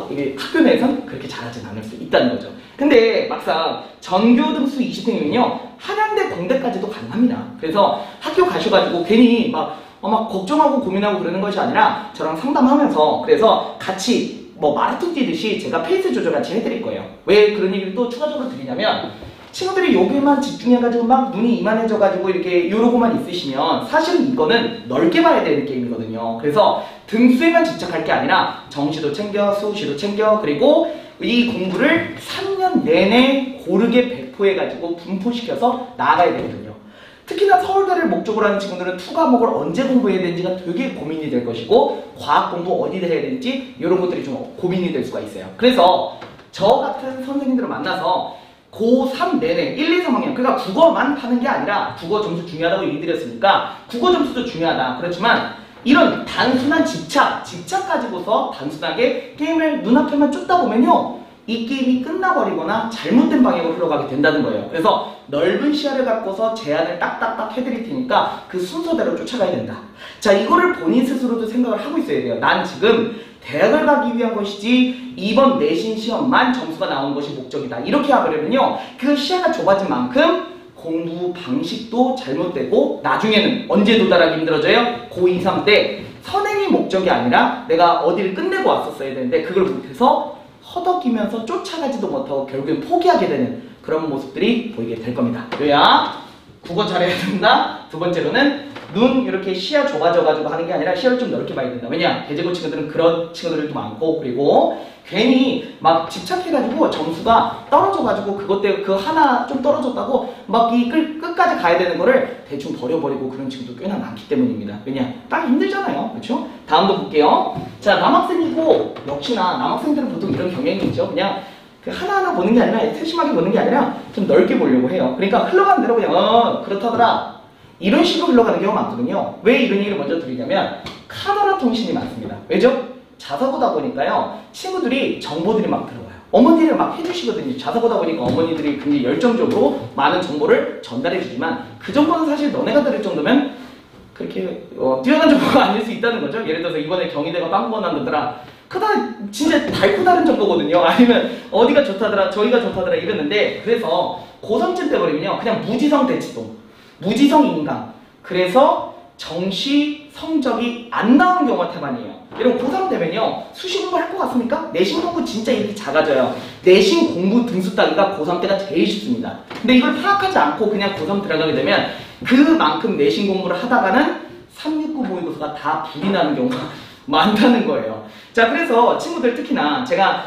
이게 학교 내에선 그렇게 잘하진 않을 수 있다는 거죠. 근데 막상 전교 등수 20등이면요 한양대 공대까지도 가능합니다. 그래서 학교 가셔가지고 괜히 막 걱정하고 고민하고 그러는 것이 아니라 저랑 상담하면서 그래서 같이 뭐 마라톤 뛰듯이 제가 페이스 조절 같이 해드릴 거예요. 왜 그런 얘기를 또 추가적으로 드리냐면 친구들이 여기만 집중해가지고 막 눈이 이만해져가지고 이렇게 이러고만 있으시면 사실은 이거는 넓게 봐야 되는 게임이거든요. 그래서 등수에만 집착할 게 아니라 정시도 챙겨, 수시도 챙겨, 그리고 이 공부를 3년 내내 고르게 배포해가지고 분포시켜서 나아가야 되거든요. 특히나 서울대를 목적으로 하는 친구들은 투 과목을 언제 공부해야 되는지가 되게 고민이 될 것이고 과학 공부 어디를 해야 되는지 이런 것들이 좀 고민이 될 수가 있어요. 그래서 저 같은 선생님들을 만나서 고3 내내 1, 2, 3학년 그러니까 국어만 파는 게 아니라 국어 점수 중요하다고 얘기 드렸으니까 국어 점수도 중요하다. 그렇지만 이런 단순한 집착 가지고서 단순하게 게임을 눈앞에만 쫓다 보면요 이 게임이 끝나버리거나 잘못된 방향으로 흘러가게 된다는 거예요. 그래서 넓은 시야를 갖고서 제안을 딱딱딱 해드릴 테니까 그 순서대로 쫓아가야 된다. 자, 이거를 본인 스스로도 생각을 하고 있어야 돼요. 난 지금 대학을 가기 위한 것이지 이번 내신 시험만 점수가 나오는 것이 목적이다. 이렇게 하려면요 그 시야가 좁아진 만큼 공부 방식도 잘못되고 나중에는 언제 도달하기 힘들어져요? 고2, 3 때 선행이 목적이 아니라 내가 어디를 끝내고 왔었어야 되는데 그걸 못해서 허덕이면서 쫓아가지도 못하고 결국엔 포기하게 되는 그런 모습들이 보이게 될 겁니다. 그래야 국어 잘해야 된다. 두 번째로는 눈 이렇게 시야 좁아져가지고 하는 게 아니라 시야를 좀 넓게 봐야 된다. 왜냐? 대제고 친구들은 그런 친구들도 많고 그리고 괜히 막 집착해가지고 점수가 떨어져가지고 그것 때문에 그 하나 좀 떨어졌다고 막 이 끝까지 가야 되는 거를 대충 버려버리고 그런 친구도 꽤나 많기 때문입니다. 왜냐? 딱 힘들잖아요. 그렇죠? 다음도 볼게요. 자, 남학생이고 역시나 남학생들은 보통 이런 경향이 있죠. 그냥 그 하나하나 보는 게 아니라 세심하게 보는 게 아니라 좀 넓게 보려고 해요. 그러니까 흘러가는 대로 그냥 그렇다더라 이런 식으로 흘러가는 경우가 많거든요. 왜 이런 얘기를 먼저 드리냐면 카더라 통신이 많습니다. 왜죠? 자사고다 보니까요 친구들이 정보들이 막 들어와요. 어머니를 막 해주시거든요. 자사고다 보니까 어머니들이 굉장히 열정적으로 많은 정보를 전달해 주지만 그 정보는 사실 너네가 들을 정도면 그렇게 뛰어난 정보가 아닐 수 있다는 거죠. 예를 들어서 이번에 경희대가 빵꾸가 난다더라 그다 진짜 달고 다른 정보거든요. 아니면 어디가 좋다더라 저기가 좋다더라 이러는데 그래서 고3쯤 때 버리면요 그냥 무지성 대치동 무지성 인강 그래서 정시 성적이 안 나오는 경우가 태반이에요. 여러분 고3 되면요 수시 공부 할 것 같습니까? 내신 공부 진짜 이렇게 작아져요. 내신 공부 등수 따기가 고3 때가 제일 쉽습니다. 근데 이걸 파악하지 않고 그냥 고3 들어가게 되면 그만큼 내신 공부를 하다가는 369 모의고사가 다 불이 나는 경우가 많다는 거예요. 자, 그래서 친구들 특히나 제가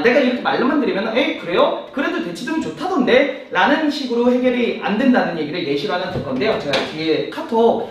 내가 이렇게 말로만 드리면 에이 그래요? 그래도 대치동이 좋다던데? 라는 식으로 해결이 안 된다는 얘기를 예시로 하나 들 건데요. 제가 뒤에 카톡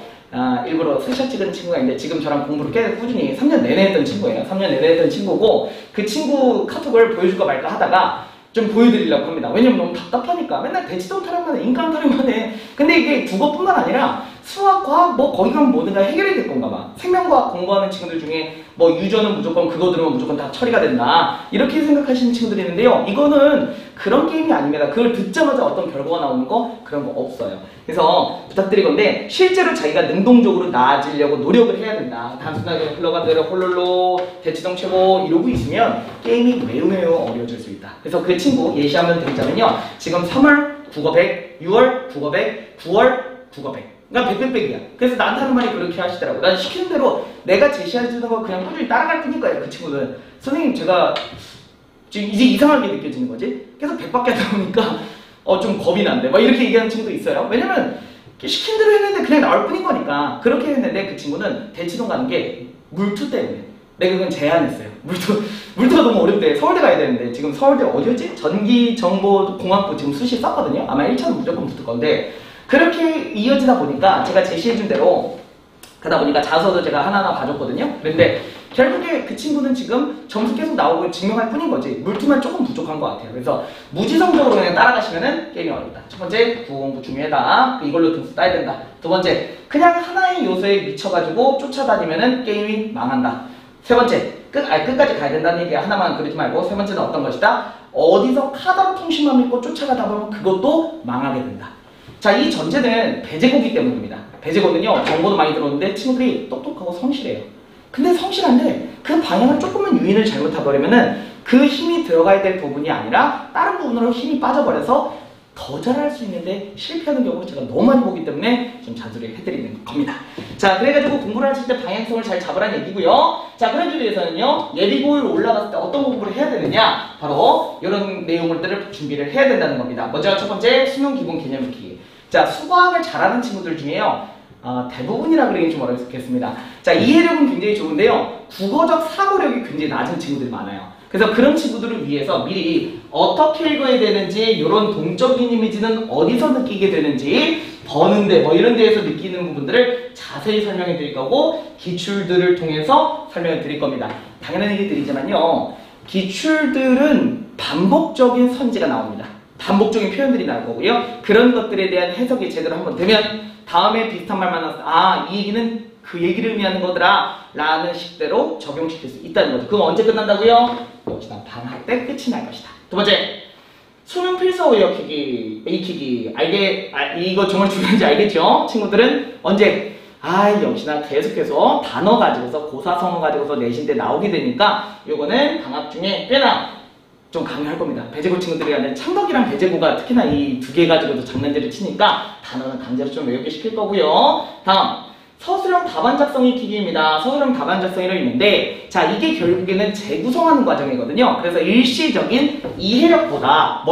일부러 스샷 찍은 친구가 있는데 지금 저랑 공부를 꽤 꾸준히 3년 내내 했던 친구예요. 3년 내내 했던 친구고 그 친구 카톡을 보여줄까 말까 하다가 좀 보여드리려고 합니다. 왜냐면 너무 답답하니까 맨날 대치동 타령만 해, 인강 타령만 해. 근데 이게 국어뿐만 아니라 수학, 과학 뭐 거기 가면 뭐든가 해결이 될 건가 봐. 생명과학 공부하는 친구들 중에 뭐 유전은 무조건 그거 들으면 무조건 다 처리가 된다 이렇게 생각하시는 친구들이 있는데요 이거는 그런 게임이 아닙니다. 그걸 듣자마자 어떤 결과가 나오는 거 그런 거 없어요. 그래서 부탁드리건데 실제로 자기가 능동적으로 나아지려고 노력을 해야 된다. 단순하게 흘러간 대로 홀롤로 대치동 최고 이러고 있으면 게임이 매우 어려워질 수 있다. 그래서 그 친구 예시 한번 드리자면요 지금 3월 국어 100, 6월 국어 100, 9월 국어 100 그러니까 100이야. 그래서 나한테 하는 말이 그렇게 하시더라고. 난 시키는 대로 내가 제시해주는 거 그냥 꾸준히 따라갈 테니까요. 그 친구는 선생님 제가 지금 이제 이상하게 느껴지는 거지. 계속 100밖에 안 나오니까 좀 겁이 난대. 막 이렇게 얘기하는 친구도 있어요. 왜냐면 시킨 대로 했는데 그냥 나올 뿐인 거니까. 그렇게 했는데 그 친구는 대치동 가는 게 물투 때문에. 내가 그건 제안했어요. 물투가 너무 어렵대. 서울대 가야 되는데 지금 서울대 어디였지? 전기정보공학부 지금 수시 썼거든요. 아마 1차는 무조건 붙을 건데 그렇게 이어지다 보니까 제가 제시해준 대로 그러다 보니까 자소도 제가 하나하나 봐줬거든요. 그런데 결국에 그 친구는 지금 점수 계속 나오고 증명할 뿐인 거지 물투만 조금 부족한 것 같아요. 그래서 무지성적으로 그냥 따라가시면은 게임이 어렵다. 첫 번째 국어 공부 중요하다. 이걸로 등수 따야 된다. 두 번째 그냥 하나의 요소에 미쳐가지고 쫓아다니면은 게임이 망한다. 세 번째 끝까지 가야 된다는 얘기 하나만 그러지 말고 세 번째는 어떤 것이다? 어디서 카더라 통신만 믿고 쫓아가다 보면 그것도 망하게 된다. 자, 이 전제는 배제고기 때문입니다. 배제고는요, 정보도 많이 들어오는데 친구들이 똑똑하고 성실해요. 근데 성실한데 그 방향을 조금만 유인을 잘못해버리면은 그 힘이 들어가야 될 부분이 아니라 다른 부분으로 힘이 빠져버려서 더 잘할 수 있는데 실패하는 경우를 제가 너무 많이 보기 때문에 좀 잔소리 해드리는 겁니다. 자, 그래가지고 공부를 하실 때 방향성을 잘 잡으라는 얘기고요. 자, 그러기 위해서는요, 예비고일 올라갔을 때 어떤 공부를 해야 되느냐, 바로 이런 내용들을 준비를 해야 된다는 겁니다. 먼저 첫 번째, 수능 기본 개념 익히기. 자, 수학을 잘하는 친구들 중에요, 대부분이라 그러긴 좀 어렵겠습니다. 자, 이해력은 굉장히 좋은데요, 국어적 사고력이 굉장히 낮은 친구들이 많아요. 그래서 그런 친구들을 위해서 미리 어떻게 읽어야 되는지, 이런 동적인 이미지는 어디서 느끼게 되는지, 버는데 뭐 이런 데에서 느끼는 부분들을 자세히 설명해 드릴 거고, 기출들을 통해서 설명해 드릴 겁니다. 당연한 얘기 드리지만요, 기출들은 반복적인 선지가 나옵니다. 반복적인 표현들이 나올 거고요. 그런 것들에 대한 해석이 제대로 한번 되면 다음에 비슷한 말만 나왔을 때 이 얘기는 그 얘기를 의미하는 거더라 라는 식대로 적용시킬 수 있다는 거죠. 그럼 언제 끝난다고요? 역시나 방학 때 끝이 날 것이다. 두 번째, 수능 필서 외워키기, 익히기. 이거 정말 중요한지 알겠죠? 친구들은 언제? 역시나 계속해서 단어 가지고서, 고사성어 가지고서 내신 때 나오게 되니까 요거는 방학 중에 꽤나 좀 강요할 겁니다. 배제고 친구들이 아니라 창덕이랑 배제고가 특히나 이 두 개 가지고도 장난질을 치니까 단어는 강제로 좀 외우게 시킬 거고요. 다음, 서술형 답안 작성 익히기입니다. 서술형 답안 작성이라고 있는데, 자, 이게 결국에는 재구성하는 과정이거든요. 그래서 일시적인 이해력보다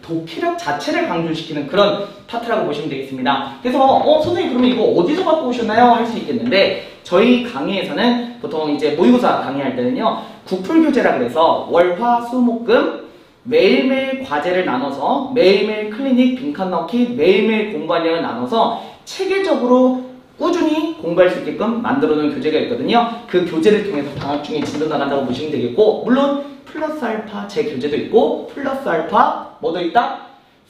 독해력 자체를 강조시키는 그런 파트라고 보시면 되겠습니다. 그래서 선생님 그러면 이거 어디서 갖고 오셨나요? 할 수 있겠는데, 저희 강의에서는 보통 이제 모의고사 강의할 때는요, 국풀교재라 그래서 월, 화, 수, 목, 금 매일매일 과제를 나눠서 매일매일 클리닉, 빈칸 넣기, 매일매일 공부하려고 나눠서 체계적으로 꾸준히 공부할 수 있게끔 만들어 놓은 교재가 있거든요. 그 교재를 통해서 방학 중에 진도 나간다고 보시면 되겠고, 물론 플러스 알파 제 교재도 있고, 플러스 알파 뭐도 있다?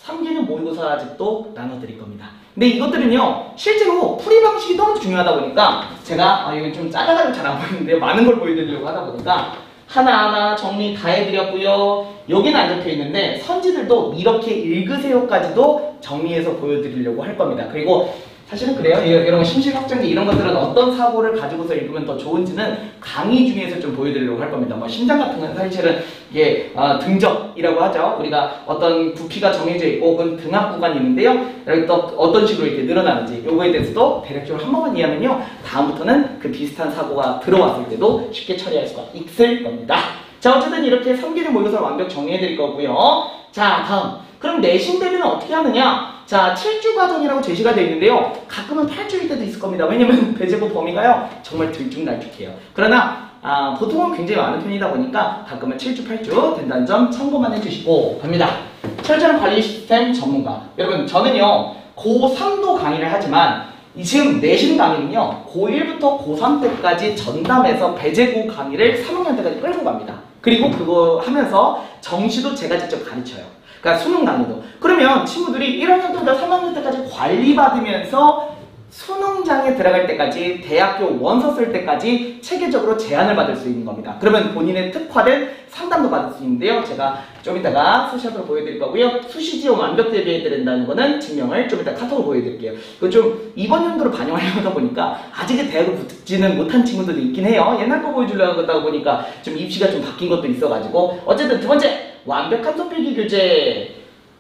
3기능 모의고사 아직도 나눠드릴 겁니다. 근데 이것들은요, 실제로 풀이 방식이 너무 중요하다 보니까 제가 이거 좀 작아가지고 잘 안 보이는데 많은 걸 보여드리려고 하다 보니까 하나하나 정리 다 해드렸고요. 여기는 안 적혀 있는데 선지들도 이렇게 읽으세요까지도 정리해서 보여드리려고 할 겁니다. 그리고 사실은 그래요. 이런 심실확장기 이런 것들은 어떤 사고를 가지고서 읽으면 더 좋은지는 강의 중에서 좀 보여드리려고 할 겁니다. 뭐 심장 같은 건 사실은 이게 등적이라고 하죠. 우리가 어떤 부피가 정해져 있고 혹은 등압 구간이 있는데요. 또 어떤 식으로 이렇게 늘어나는지 요거에 대해서도 대략적으로 한 번만 이해하면요, 다음부터는 그 비슷한 사고가 들어왔을 때도 쉽게 처리할 수가 있을 겁니다. 자, 어쨌든 이렇게 3기능 모의고사를 완벽 정리해 드릴 거고요. 자, 다음, 그럼 내신 대비는 어떻게 하느냐? 자, 7주 과정이라고 제시가 되어 있는데요, 가끔은 8주일 때도 있을 겁니다. 왜냐면 배제고 범위가요 정말 들쭉날쭉해요. 그러나 보통은 굉장히 많은 편이다 보니까 가끔은 7주, 8주 된다는 점 참고만 해주시고 갑니다. 철저한 관리 시스템 전문가. 여러분, 저는요 고3도 강의를 하지만 지금 내신 강의는요 고1부터 고3 때까지 전담해서 배제고 강의를 3학년 때까지 끌고 갑니다. 그리고 그거 하면서 정시도 제가 직접 가르쳐요. 그러니까 수능 강의도. 그러면 친구들이 1학년 때부터 3학년 때까지 관리받으면서 수능장에 들어갈 때까지, 대학교 원서 쓸 때까지 체계적으로 제한을 받을 수 있는 겁니다. 그러면 본인의 특화된 상담도 받을 수 있는데요, 제가 좀 이따가 수시로 보여드릴 거고요. 수시 지원 완벽 대비해 드린다는 거는 증명을 좀 이따 카톡으로 보여드릴게요. 그 좀 이번 연도로 반영하려고 하다 보니까 아직 대학을 붙지는 못한 친구들도 있긴 해요. 옛날 거 보여주려고 하다 보니까 좀 입시가 좀 바뀐 것도 있어가지고. 어쨌든 두 번째, 완벽한 소필기 교재.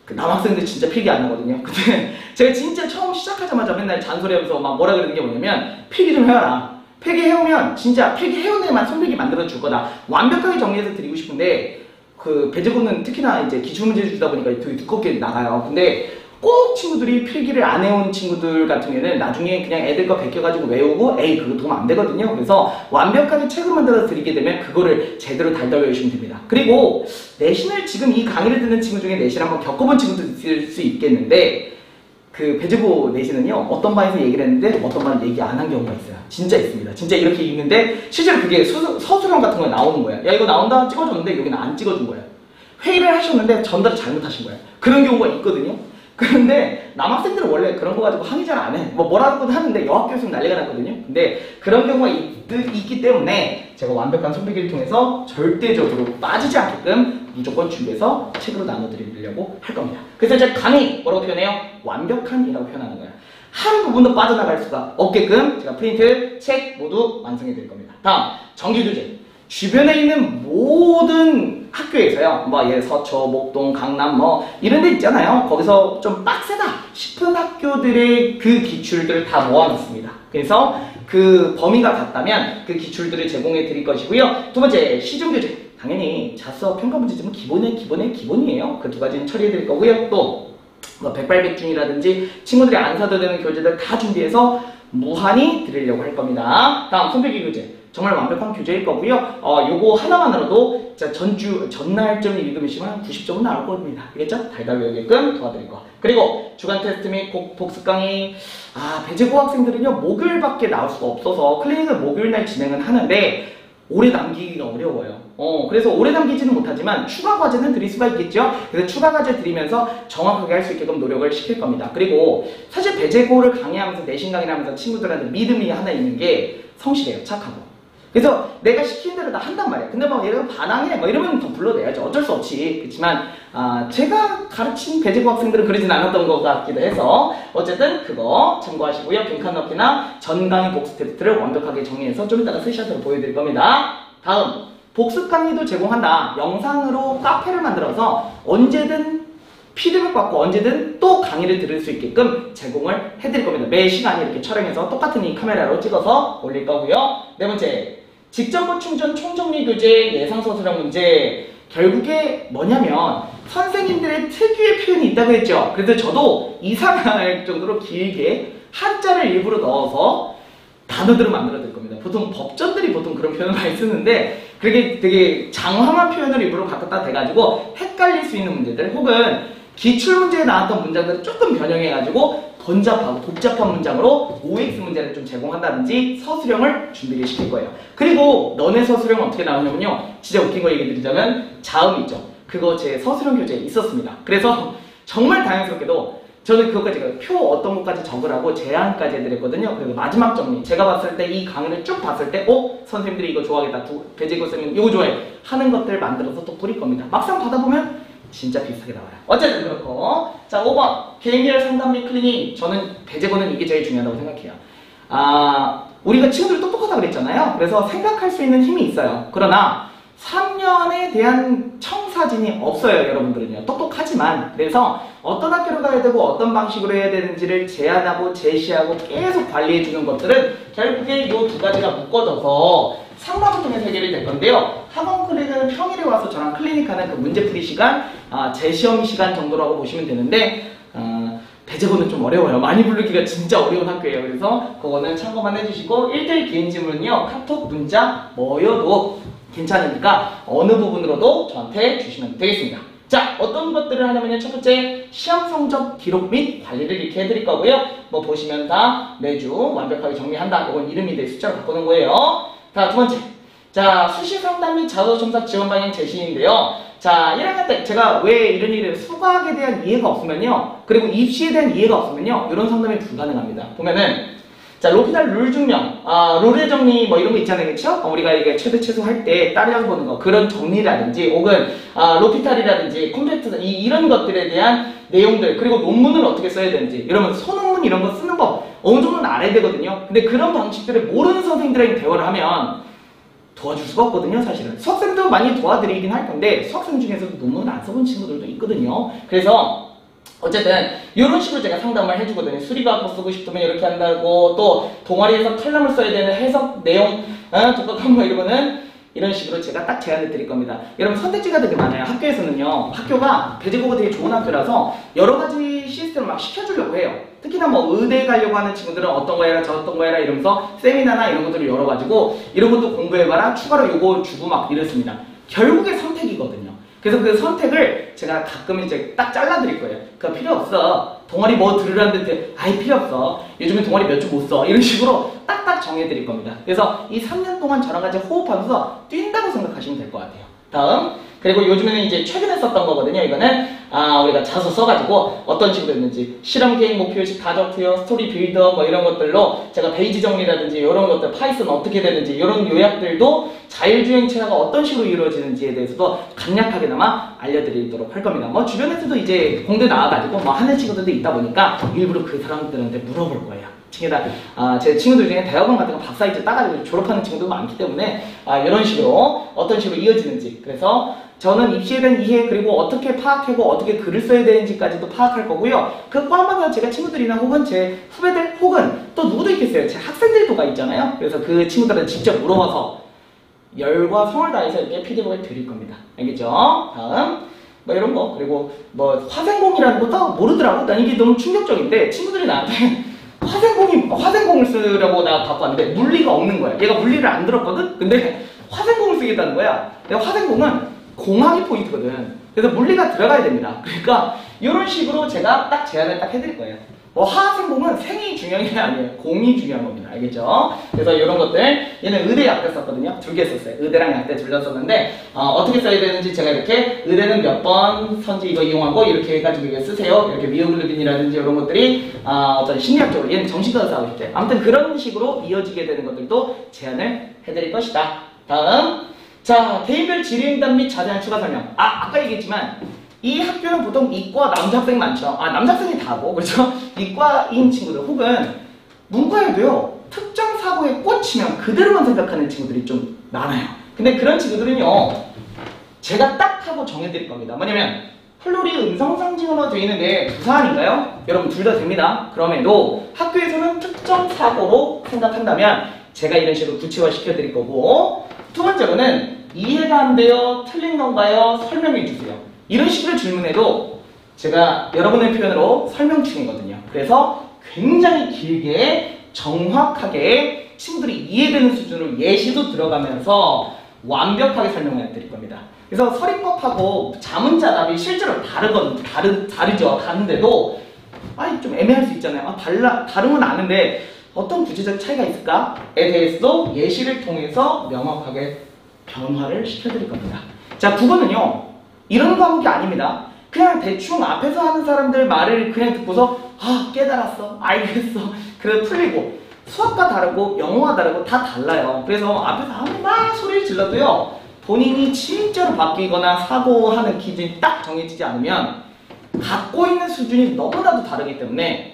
그 남학생들 진짜 필기 안 하거든요. 근데 제가 진짜 처음 시작하자마자 맨날 잔소리하면서 막 뭐라 그러는 게 뭐냐면, 필기 좀 해라. 필기 해오면 진짜 필기 해온 애만 손필기 만들어 줄 거다. 완벽하게 정리해서 드리고 싶은데, 그 배제고는 특히나 이제 기출문제 주다 보니까 되게 두껍게 나가요. 근데 꼭 친구들이 필기를 안 해온 친구들 같은 경우에는 나중에 그냥 애들 거 베껴가지고 외우고 그거 도움 안 되거든요. 그래서 완벽하게 책을 만들어서 드리게 되면 그거를 제대로 달달 외우시면 됩니다. 그리고 내신을 지금 이 강의를 듣는 친구 중에 내신 한번 겪어본 친구도 있을 수 있겠는데, 그 배제고 내신은요 어떤 반에서 얘기를 했는데 어떤 반은 얘기 안 한 경우가 있어요. 진짜 있습니다. 진짜 이렇게 읽는데 실제로 그게 서술형 같은 거 나오는 거예요. 야, 이거 나온다 찍어줬는데 여기는 안 찍어준 거예요. 회의를 하셨는데 전달을 잘못하신 거예요. 그런 경우가 있거든요. 그런데 남학생들은 원래 그런 거 가지고 항의 잘 안 해. 뭐라고도 하는데 여학교에서는 난리가 났거든요. 근데 그런 경우가 있기 때문에 제가 완벽한 선배기를 통해서 절대적으로 빠지지 않게끔 무조건 준비해서 책으로 나눠드리려고 할 겁니다. 그래서 제가 강의 뭐라고 표현해요? 완벽한이라고 표현하는 거예요. 한 부분도 빠져나갈 수가 없게끔 제가 프린트, 책 모두 완성해 드릴 겁니다. 다음, 정규 교재. 주변에 있는 모든 학교에서요, 예, 서초, 목동, 강남, 이런 데 있잖아요. 거기서 좀 빡세다 싶은 학교들의 그 기출들을 다 모아놨습니다. 그래서 그 범위가 같다면 그 기출들을 제공해 드릴 것이고요. 두 번째, 시중교재. 당연히 자수와 평가 문제점은 기본이에요. 그 두 가지는 처리해 드릴 거고요. 또 백발백중이라든지 친구들이 안 사도 되는 교재들 다 준비해서 무한히 드리려고 할 겁니다. 다음, 손필기 교재. 정말 완벽한 교재일 거고요. 요거 하나만으로도 전날쯤 읽으시면 한 90점은 나올 겁니다. 알겠죠? 달달 외우게끔 도와드릴 거. 그리고 주간 테스트 및 복습 강의. 배재고 학생들은요, 목요일밖에 나올 수가 없어서 클리닉을 목요일날 진행은 하는데 오래 남기기가 어려워요. 그래서 오래 남기지는 못하지만 추가 과제는 드릴 수가 있겠죠. 그래서 추가 과제 드리면서 정확하게 할 수 있게끔 노력을 시킬 겁니다. 그리고 사실 배재고를 강의하면서 내신 강의를 하면서 친구들한테 믿음이 하나 있는 게 성실해요. 착하고. 그래서 내가 시키는 대로 다 한단 말이야. 근데 얘가 반항해 이러면 더 불러내야죠. 어쩔 수 없이. 그렇지만 제가 가르친 배재고 학생들은 그러진 않았던 것 같기도 해서 어쨌든 그거 참고하시고요. 빈칸 넣기나 전 강의 복습 테스트를 완벽하게 정리해서 좀 이따가 스샷으로 보여드릴 겁니다. 다음, 복습 강의도 제공한다. 영상으로 카페를 만들어서 언제든 피드백 받고 언제든 또 강의를 들을 수 있게끔 제공을 해드릴 겁니다. 매 시간에 이렇게 촬영해서 똑같은 이 카메라로 찍어서 올릴 거고요. 네 번째, 직전부 충전 총정리 교재 예상 서술형 문제. 결국에 뭐냐면 선생님들의 특유의 표현이 있다고 했죠. 그래서 저도 이상할 정도로 길게 한자를 일부러 넣어서 단어들을 만들어 드릴 겁니다. 보통 법전들이 보통 그런 표현을 많이 쓰는데 그렇게 되게 장황한 표현을 일부러 갖다 대가지고 헷갈릴 수 있는 문제들 혹은 기출문제에 나왔던 문장들을 조금 변형해가지고 번잡하고 복잡한 문장으로 OX 문제를 좀 제공한다든지 서술형을 준비를 시킬 거예요. 그리고 너네 서술형은 어떻게 나오냐면요. 진짜 웃긴 거 얘기 드리자면 자음 있죠. 그거 제 서술형 교재에 있었습니다. 그래서 정말 다행스럽게도 저는 그것까지 표 어떤 것까지 적으라고 제안까지 해드렸거든요. 그래서 마지막 정리. 제가 봤을 때 이 강의를 쭉 봤을 때 선생님들이 이거 좋아하겠다. 배재고 쌤은 이거 좋아해. 하는 것들 만들어서 또 뿌릴 겁니다. 막상 받아보면 진짜 비슷하게 나와요. 어쨌든 그렇고. 자, 5번. 개인별 상담 및 클리닉. 저는 배재고는 이게 제일 중요하다고 생각해요. 우리가 친구들이 똑똑하다고 그랬잖아요. 그래서 생각할 수 있는 힘이 있어요. 그러나 3년에 대한 청사진이 없어요. 여러분들은요. 똑똑하지만. 그래서 어떤 학교로 가야 되고 어떤 방식으로 해야 되는지를 제안하고 제시하고 계속 관리해주는 것들은 결국에 이 두 가지가 묶어져서 상담을 통해서 해결이 될 건데요. 학원 클리닉은 평일에 와서 저랑 클리닉하는 그 문제풀이 시간, 재시험 시간 정도라고 보시면 되는데 배재고는 좀 어려워요. 많이 부르기가 진짜 어려운 학교예요. 그래서 그거는 참고만 해주시고 1대1 개인 질문은요. 카톡, 문자 뭐여도 괜찮으니까 어느 부분으로도 저한테 주시면 되겠습니다. 자, 어떤 것들을 하냐면요. 첫 번째, 시험 성적 기록 및 관리를 이렇게 해드릴 거고요. 보시면 다 매주 완벽하게 정리한다. 이건 이름이 될 숫자로 바꾸는 거예요. 자, 두 번째. 자, 수시 상담 및 자소 첨삭 지원 방향 제시인데요. 자, 1학년 때 제가 왜 이런 일을 수학에 대한 이해가 없으면요. 그리고 입시에 대한 이해가 없으면요. 이런 상담이 불가능합니다. 보면은 자, 로피탈 룰 증명, 룰의 정리 이런 거 있잖아요. 그쵸? 우리가 이게 최대 최소 할 때 따라해 보는 거, 그런 정리라든지 혹은 로피탈이라든지 컴팩트 이런 것들에 대한 내용들, 그리고 논문을 어떻게 써야 되는지 이러면 소논문 이런 거 쓰는 법 어느 정도는 알아야 되거든요. 근데 그런 방식들을 모르는 선생님들에게 대화를 하면 도와줄 수가 없거든요. 사실은 수학생도 많이 도와드리긴 할 건데 수학생 중에서도 논문을 안 써본 친구들도 있거든요. 그래서 어쨌든 이런 식으로 제가 상담을 해주거든요. 수리과학부 쓰고 싶으면 이렇게 한다고, 또 동아리에서 칼럼을 써야 되는 해석 내용 독학한 이러면은 이런 식으로 제가 딱 제안을 드릴 겁니다. 여러분 선택지가 되게 많아요. 학교에서는요. 학교가 배재고가 되게 좋은 학교라서 여러 가지 시스템을 막 시켜주려고 해요. 특히나 의대에 가려고 하는 친구들은 어떤 거 해라 저떤 거 해라 이러면서 세미나나 이런 것들을 열어가지고 이런 것도 공부해봐라 추가로 요거 주고 막 이랬습니다. 결국에 선택이거든요. 그래서 그 선택을 제가 가끔 이제 딱 잘라드릴 거예요. 그거 필요 없어. 동아리 들으라는데 아이 필요 없어. 요즘에 동아리 몇 주 못 써. 이런 식으로 딱딱 정해드릴 겁니다. 그래서 이 3년 동안 저랑 같이 호흡하면서 뛴다고 생각하시면 될 것 같아요. 다음, 그리고 요즘에는 이제 최근에 썼던 거거든요. 이거는 우리가 자소 써가지고 어떤 식으로 했는지 실험 계획, 목표의식, 가적 투여, 스토리 빌더 뭐 이런 것들로 제가 페이지 정리라든지 이런 것들, 파이썬 어떻게 되는지 이런 요약들도 자율주행체가 어떤 식으로 이루어지는지에 대해서도 간략하게나마 알려드리도록 할 겁니다. 뭐 주변에서도 이제 공대 나와가지고 뭐 하는 친구들도 있다 보니까 일부러 그 사람들한테 물어볼 거예요. 제 친구들 중에 대학원 같은 거 박사이즈 따가지고 졸업하는 친구도 많기 때문에 이런 식으로 어떤 식으로 이어지는지, 그래서 저는 입시에 대한 이해, 그리고 어떻게 파악하고 어떻게 글을 써야 되는지까지도 파악할 거고요. 그 포함해서 제가 친구들이나 혹은 제 후배들 혹은 또 누구도 있겠어요. 제 학생들도가 있잖아요. 그래서 그 친구들한테 직접 물어봐서 열과 성을 다해서 이렇게 피드백을 드릴 겁니다. 알겠죠? 다음 뭐 이런 거, 그리고 뭐 화생공이라는 것도 모르더라고. 난 이게 너무 충격적인데 친구들이 나한테 화생공을 쓰려고 나 갖고 왔는데 물리가 없는 거야. 얘가 물리를 안 들었거든? 근데 화생공을 쓰겠다는 거야. 내가 화생공은 공학이 포인트거든. 그래서 물리가 들어가야 됩니다. 그러니까 이런 식으로 제가 딱 제안을 딱 해드릴 거예요. 화생공은 생이 중요한 게 아니에요. 공이 중요한 겁니다. 알겠죠? 그래서 이런 것들, 얘는 의대 약대 썼거든요. 2개 썼어요. 의대랑 약대 둘 다 썼는데 어떻게 써야 되는지 제가 이렇게 의대는 몇 번 선지 이거 이용하고 이렇게 해가지고 이게 쓰세요. 이렇게 미오글로빈이라든지 이런 것들이 어떤 심리학적으로, 얘는 정신과도 싸우고 싶대. 아무튼 그런 식으로 이어지게 되는 것들도 제안을 해드릴 것이다. 다음, 자, 개인별 질의응답 및 자세한 추가 설명. 아까 얘기했지만 이 학교는 보통 이과 남자학생이 많죠. 남자학생이 다고, 그렇죠? 이과인 친구들 혹은 문과에도요, 특정 사고에 꽂히면 그대로만 생각하는 친구들이 좀 많아요. 근데 그런 친구들은요, 제가 딱 하고 정해드릴 겁니다. 뭐냐면 플로리 음성상징어로 되어 있는데 부사 아닌가요? 여러분 둘 다 됩니다. 그럼에도 학교에서는 특정 사고로 생각한다면 제가 이런 식으로 구체화 시켜드릴 거고, 두 번째로는 이해가 안 돼요? 틀린 건가요? 설명해 주세요. 이런 식으로 질문해도 제가 여러분의 표현으로 설명충이거든요. 그래서 굉장히 길게 정확하게 친구들이 이해되는 수준으로 예시도 들어가면서 완벽하게 설명을 드릴 겁니다. 그래서 서리법하고 자문자답이 실제로 다르죠. 다른데도 좀 애매할 수 있잖아요. 다른 건 아는데 어떤 구체적 차이가 있을까에 대해서도 예시를 통해서 명확하게 변화를 시켜드릴 겁니다. 자, 국어는요, 이런 과목이 아닙니다. 그냥 대충 앞에서 하는 사람들 말을 그냥 듣고서 깨달았어, 알겠어, 그래 풀리고, 수학과 다르고 영어와 다르고 다 달라요. 그래서 앞에서 아무나 소리를 질러도요, 본인이 진짜로 바뀌거나 사고하는 기준이 딱 정해지지 않으면 갖고 있는 수준이 너무나도 다르기 때문에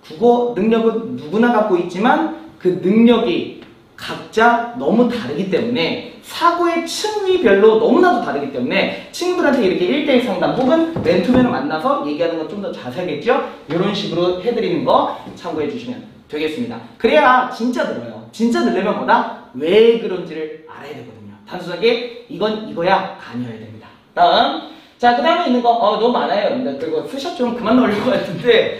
국어 능력은 누구나 갖고 있지만 그 능력이 각자 너무 다르기 때문에 사고의 층위별로 너무나도 다르기 때문에 친구들한테 이렇게 1대1 상담 혹은 맨투맨을 만나서 얘기하는 건 좀 더 자세하겠죠? 이런 식으로 해드리는 거 참고해 주시면 되겠습니다. 그래야 진짜 늘어요. 진짜 늘려면 뭐다? 왜 그런지를 알아야 되거든요. 단순하게 이건 이거야 아니어야 됩니다. 다음, 자, 그 다음에 있는 거 너무 많아요, 여러분들. 그리고 스샷 좀 그만 넣으려고 했는데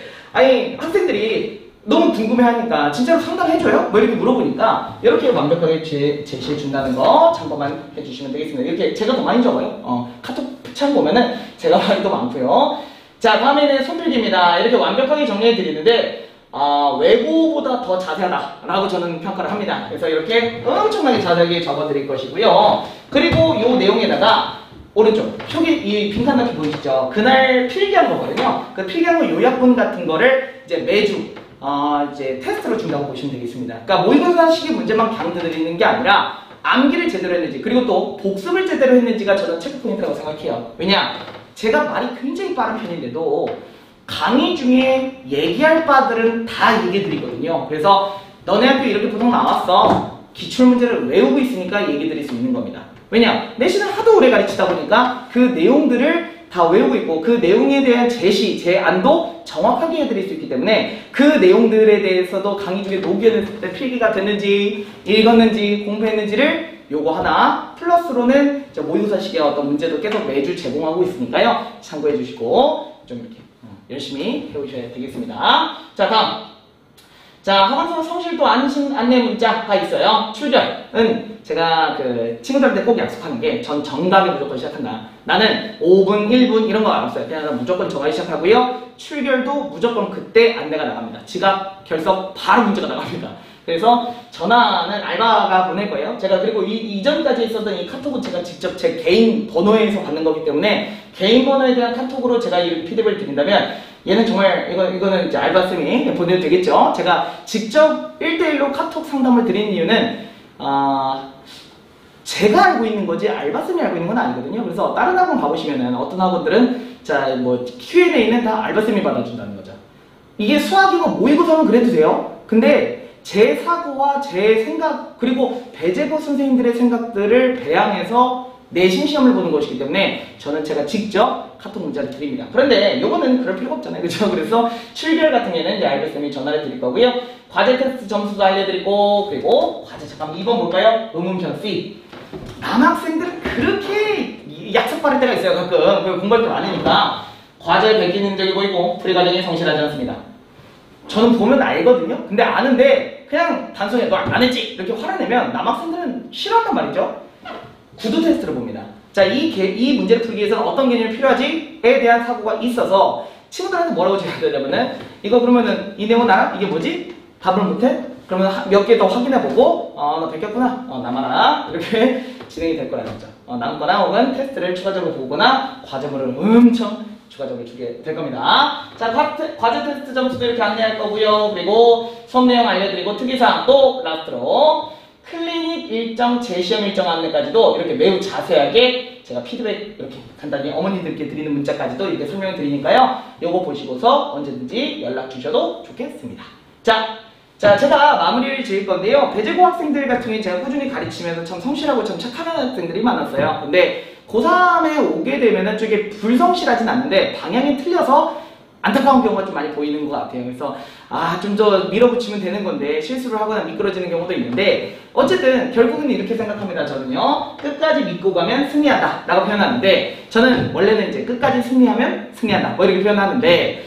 학생들이 너무 궁금해하니까 진짜로 상담해줘요? 뭐 이렇게 물어보니까 이렇게 완벽하게 제시해준다는 거 참고만 해주시면 되겠습니다. 이렇게 제가 더 많이 적어요. 카톡 창 보면은 제가 많이 더 많고요. 자, 다음에는 손필기입니다. 이렇게 완벽하게 정리해드리는데 외고보다 더 자세하다라고 저는 평가를 합니다. 그래서 이렇게 엄청나게 자세하게 적어드릴 것이고요. 그리고 이 내용에다가 오른쪽 표기, 이 빈칸 넣기 보이시죠? 그날 필기한 거거든요. 그 필기한 거 요약본 같은 거를 이제 매주 이제 테스트로 준다고 보시면 되겠습니다. 그러니까 모의고사 시기 문제만 강조드리는 게 아니라 암기를 제대로 했는지, 그리고 또 복습을 제대로 했는지가 저는 체크 포인트라고 생각해요. 왜냐? 제가 말이 굉장히 빠른 편인데도 강의 중에 얘기할 바들은 다 얘기해 드리거든요. 그래서 너네 학교 이렇게 보통 나왔어. 기출문제를 외우고 있으니까 얘기 드릴 수 있는 겁니다. 왜냐? 내신을 하도 오래 가르치다 보니까 그 내용들을 다 외우고 있고 그 내용에 대한 제안도 정확하게 해드릴 수 있기 때문에 그 내용들에 대해서도 강의 중에 녹여냈을 때 필기가 됐는지 읽었는지 공부했는지를 요거 하나 플러스로는 모의고사 시기의 어떤 문제도 계속 매주 제공하고 있으니까요. 참고해 주시고 좀 이렇게 열심히 해오셔야 되겠습니다. 자, 다음. 자, 하반선 성실도 안내 문자가 있어요. 출결은 제가 그 친구들한테 꼭 약속하는 게 전 정각에 무조건 시작한다. 나는 5분, 1분 이런 거 안 없어요. 그냥 무조건 정각에 시작하고요. 출결도 무조건 그때 안내가 나갑니다. 지각, 결석 바로 문제가 나갑니다. 그래서 전화는 알바가 보낼 거예요. 제가 그리고 이전까지 있었던 이 카톡은 제가 직접 제 개인 번호에서 받는 거기 때문에 개인 번호에 대한 카톡으로 제가 이 피드백을 드린다면 얘는 정말 이거는 이제 알바쌤이 보내도 되겠죠. 제가 직접 1대1로 카톡 상담을 드린 이유는 제가 알고 있는 거지 알바쌤이 알고 있는 건 아니거든요. 그래서 다른 학원 가보시면은 어떤 학원들은 자 뭐 Q&A는 다 알바쌤이 받아준다는 거죠. 이게 수학이고 모의고사는 그래도 돼요. 근데 제 사고와 제 생각 그리고 배제고 선생님들의 생각들을 배양해서 내신 시험을 보는 것이기 때문에 저는 제가 직접 카톡 문자를 드립니다. 그런데 요거는 그럴 필요가 없잖아요. 그렇죠? 그래서 7개월 같은 경우에는 이제 알바쌤이 전화를 드릴 거고요. 과제 테스트 점수도 알려드리고 그리고 과제 잠깐 2번 볼까요? 의문편 C. 남학생들은 그렇게 약속 받을 때가 있어요. 가끔 공부할 게 많으니까 과제에 베끼는 적이 보이고 풀이 과정이 성실하지 않습니다. 저는 보면 알거든요. 근데 아는데 그냥 단순히 너 안 했지 이렇게 화를 내면 남학생들은 싫어한단 말이죠. 구두 테스트를 봅니다. 자, 이 문제를 풀기 위해서는 어떤 개념이 필요하지에 대한 사고가 있어서 친구들한테 뭐라고 제가 되냐면은 이거 그러면은 이 내용은 알아? 이게 뭐지? 답을 못해? 그러면 몇 개 더 확인해보고 너 베꼈구나? 나만 알아? 이렇게 진행이 될 거라는 거죠. 남거나 혹은 테스트를 추가적으로 보거나 과제물을 엄청 추가적으로 주게 될 겁니다. 자, 과제 테스트 점수도 이렇게 안내할 거고요. 그리고 수업 내용 알려드리고 특이사항 또 라스트로 클리닉 일정, 재시험 일정 안내까지도 이렇게 매우 자세하게 제가 피드백 이렇게 간단히 어머니들께 드리는 문자까지도 이렇게 설명을 드리니까요. 요거 보시고서 언제든지 연락 주셔도 좋겠습니다. 자, 제가 마무리를 지을 건데요. 배제고 학생들 같은 경우에 제가 꾸준히 가르치면서 참 성실하고 참 착한 학생들이 많았어요. 근데 고3에 오게 되면은 저게 불성실하진 않는데 방향이 틀려서 안타까운 경우가 좀 많이 보이는 것 같아요. 그래서 좀 더 밀어붙이면 되는 건데 실수를 하거나 미끄러지는 경우도 있는데 어쨌든 결국은 이렇게 생각합니다. 저는요. 끝까지 믿고 가면 승리한다 라고 표현하는데 저는 원래는 이제 끝까지 승리하면 승리한다 뭐 이렇게 표현하는데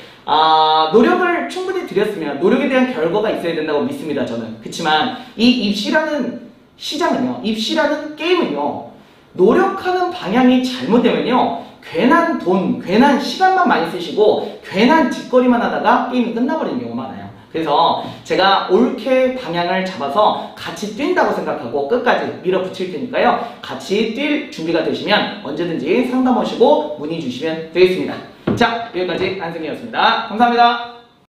노력을 충분히 들였으면 노력에 대한 결과가 있어야 된다고 믿습니다. 저는. 그렇지만 이 입시라는 시장은요. 입시라는 게임은요. 노력하는 방향이 잘못되면요. 괜한 돈, 괜한 시간만 많이 쓰시고 괜한 뒷거리만 하다가 게임이 끝나버리는 경우가 많아요. 그래서 제가 옳게 방향을 잡아서 같이 뛴다고 생각하고 끝까지 밀어붙일 테니까요. 같이 뛸 준비가 되시면 언제든지 상담 오시고 문의 주시면 되겠습니다. 자, 여기까지 안승이었습니다. 감사합니다.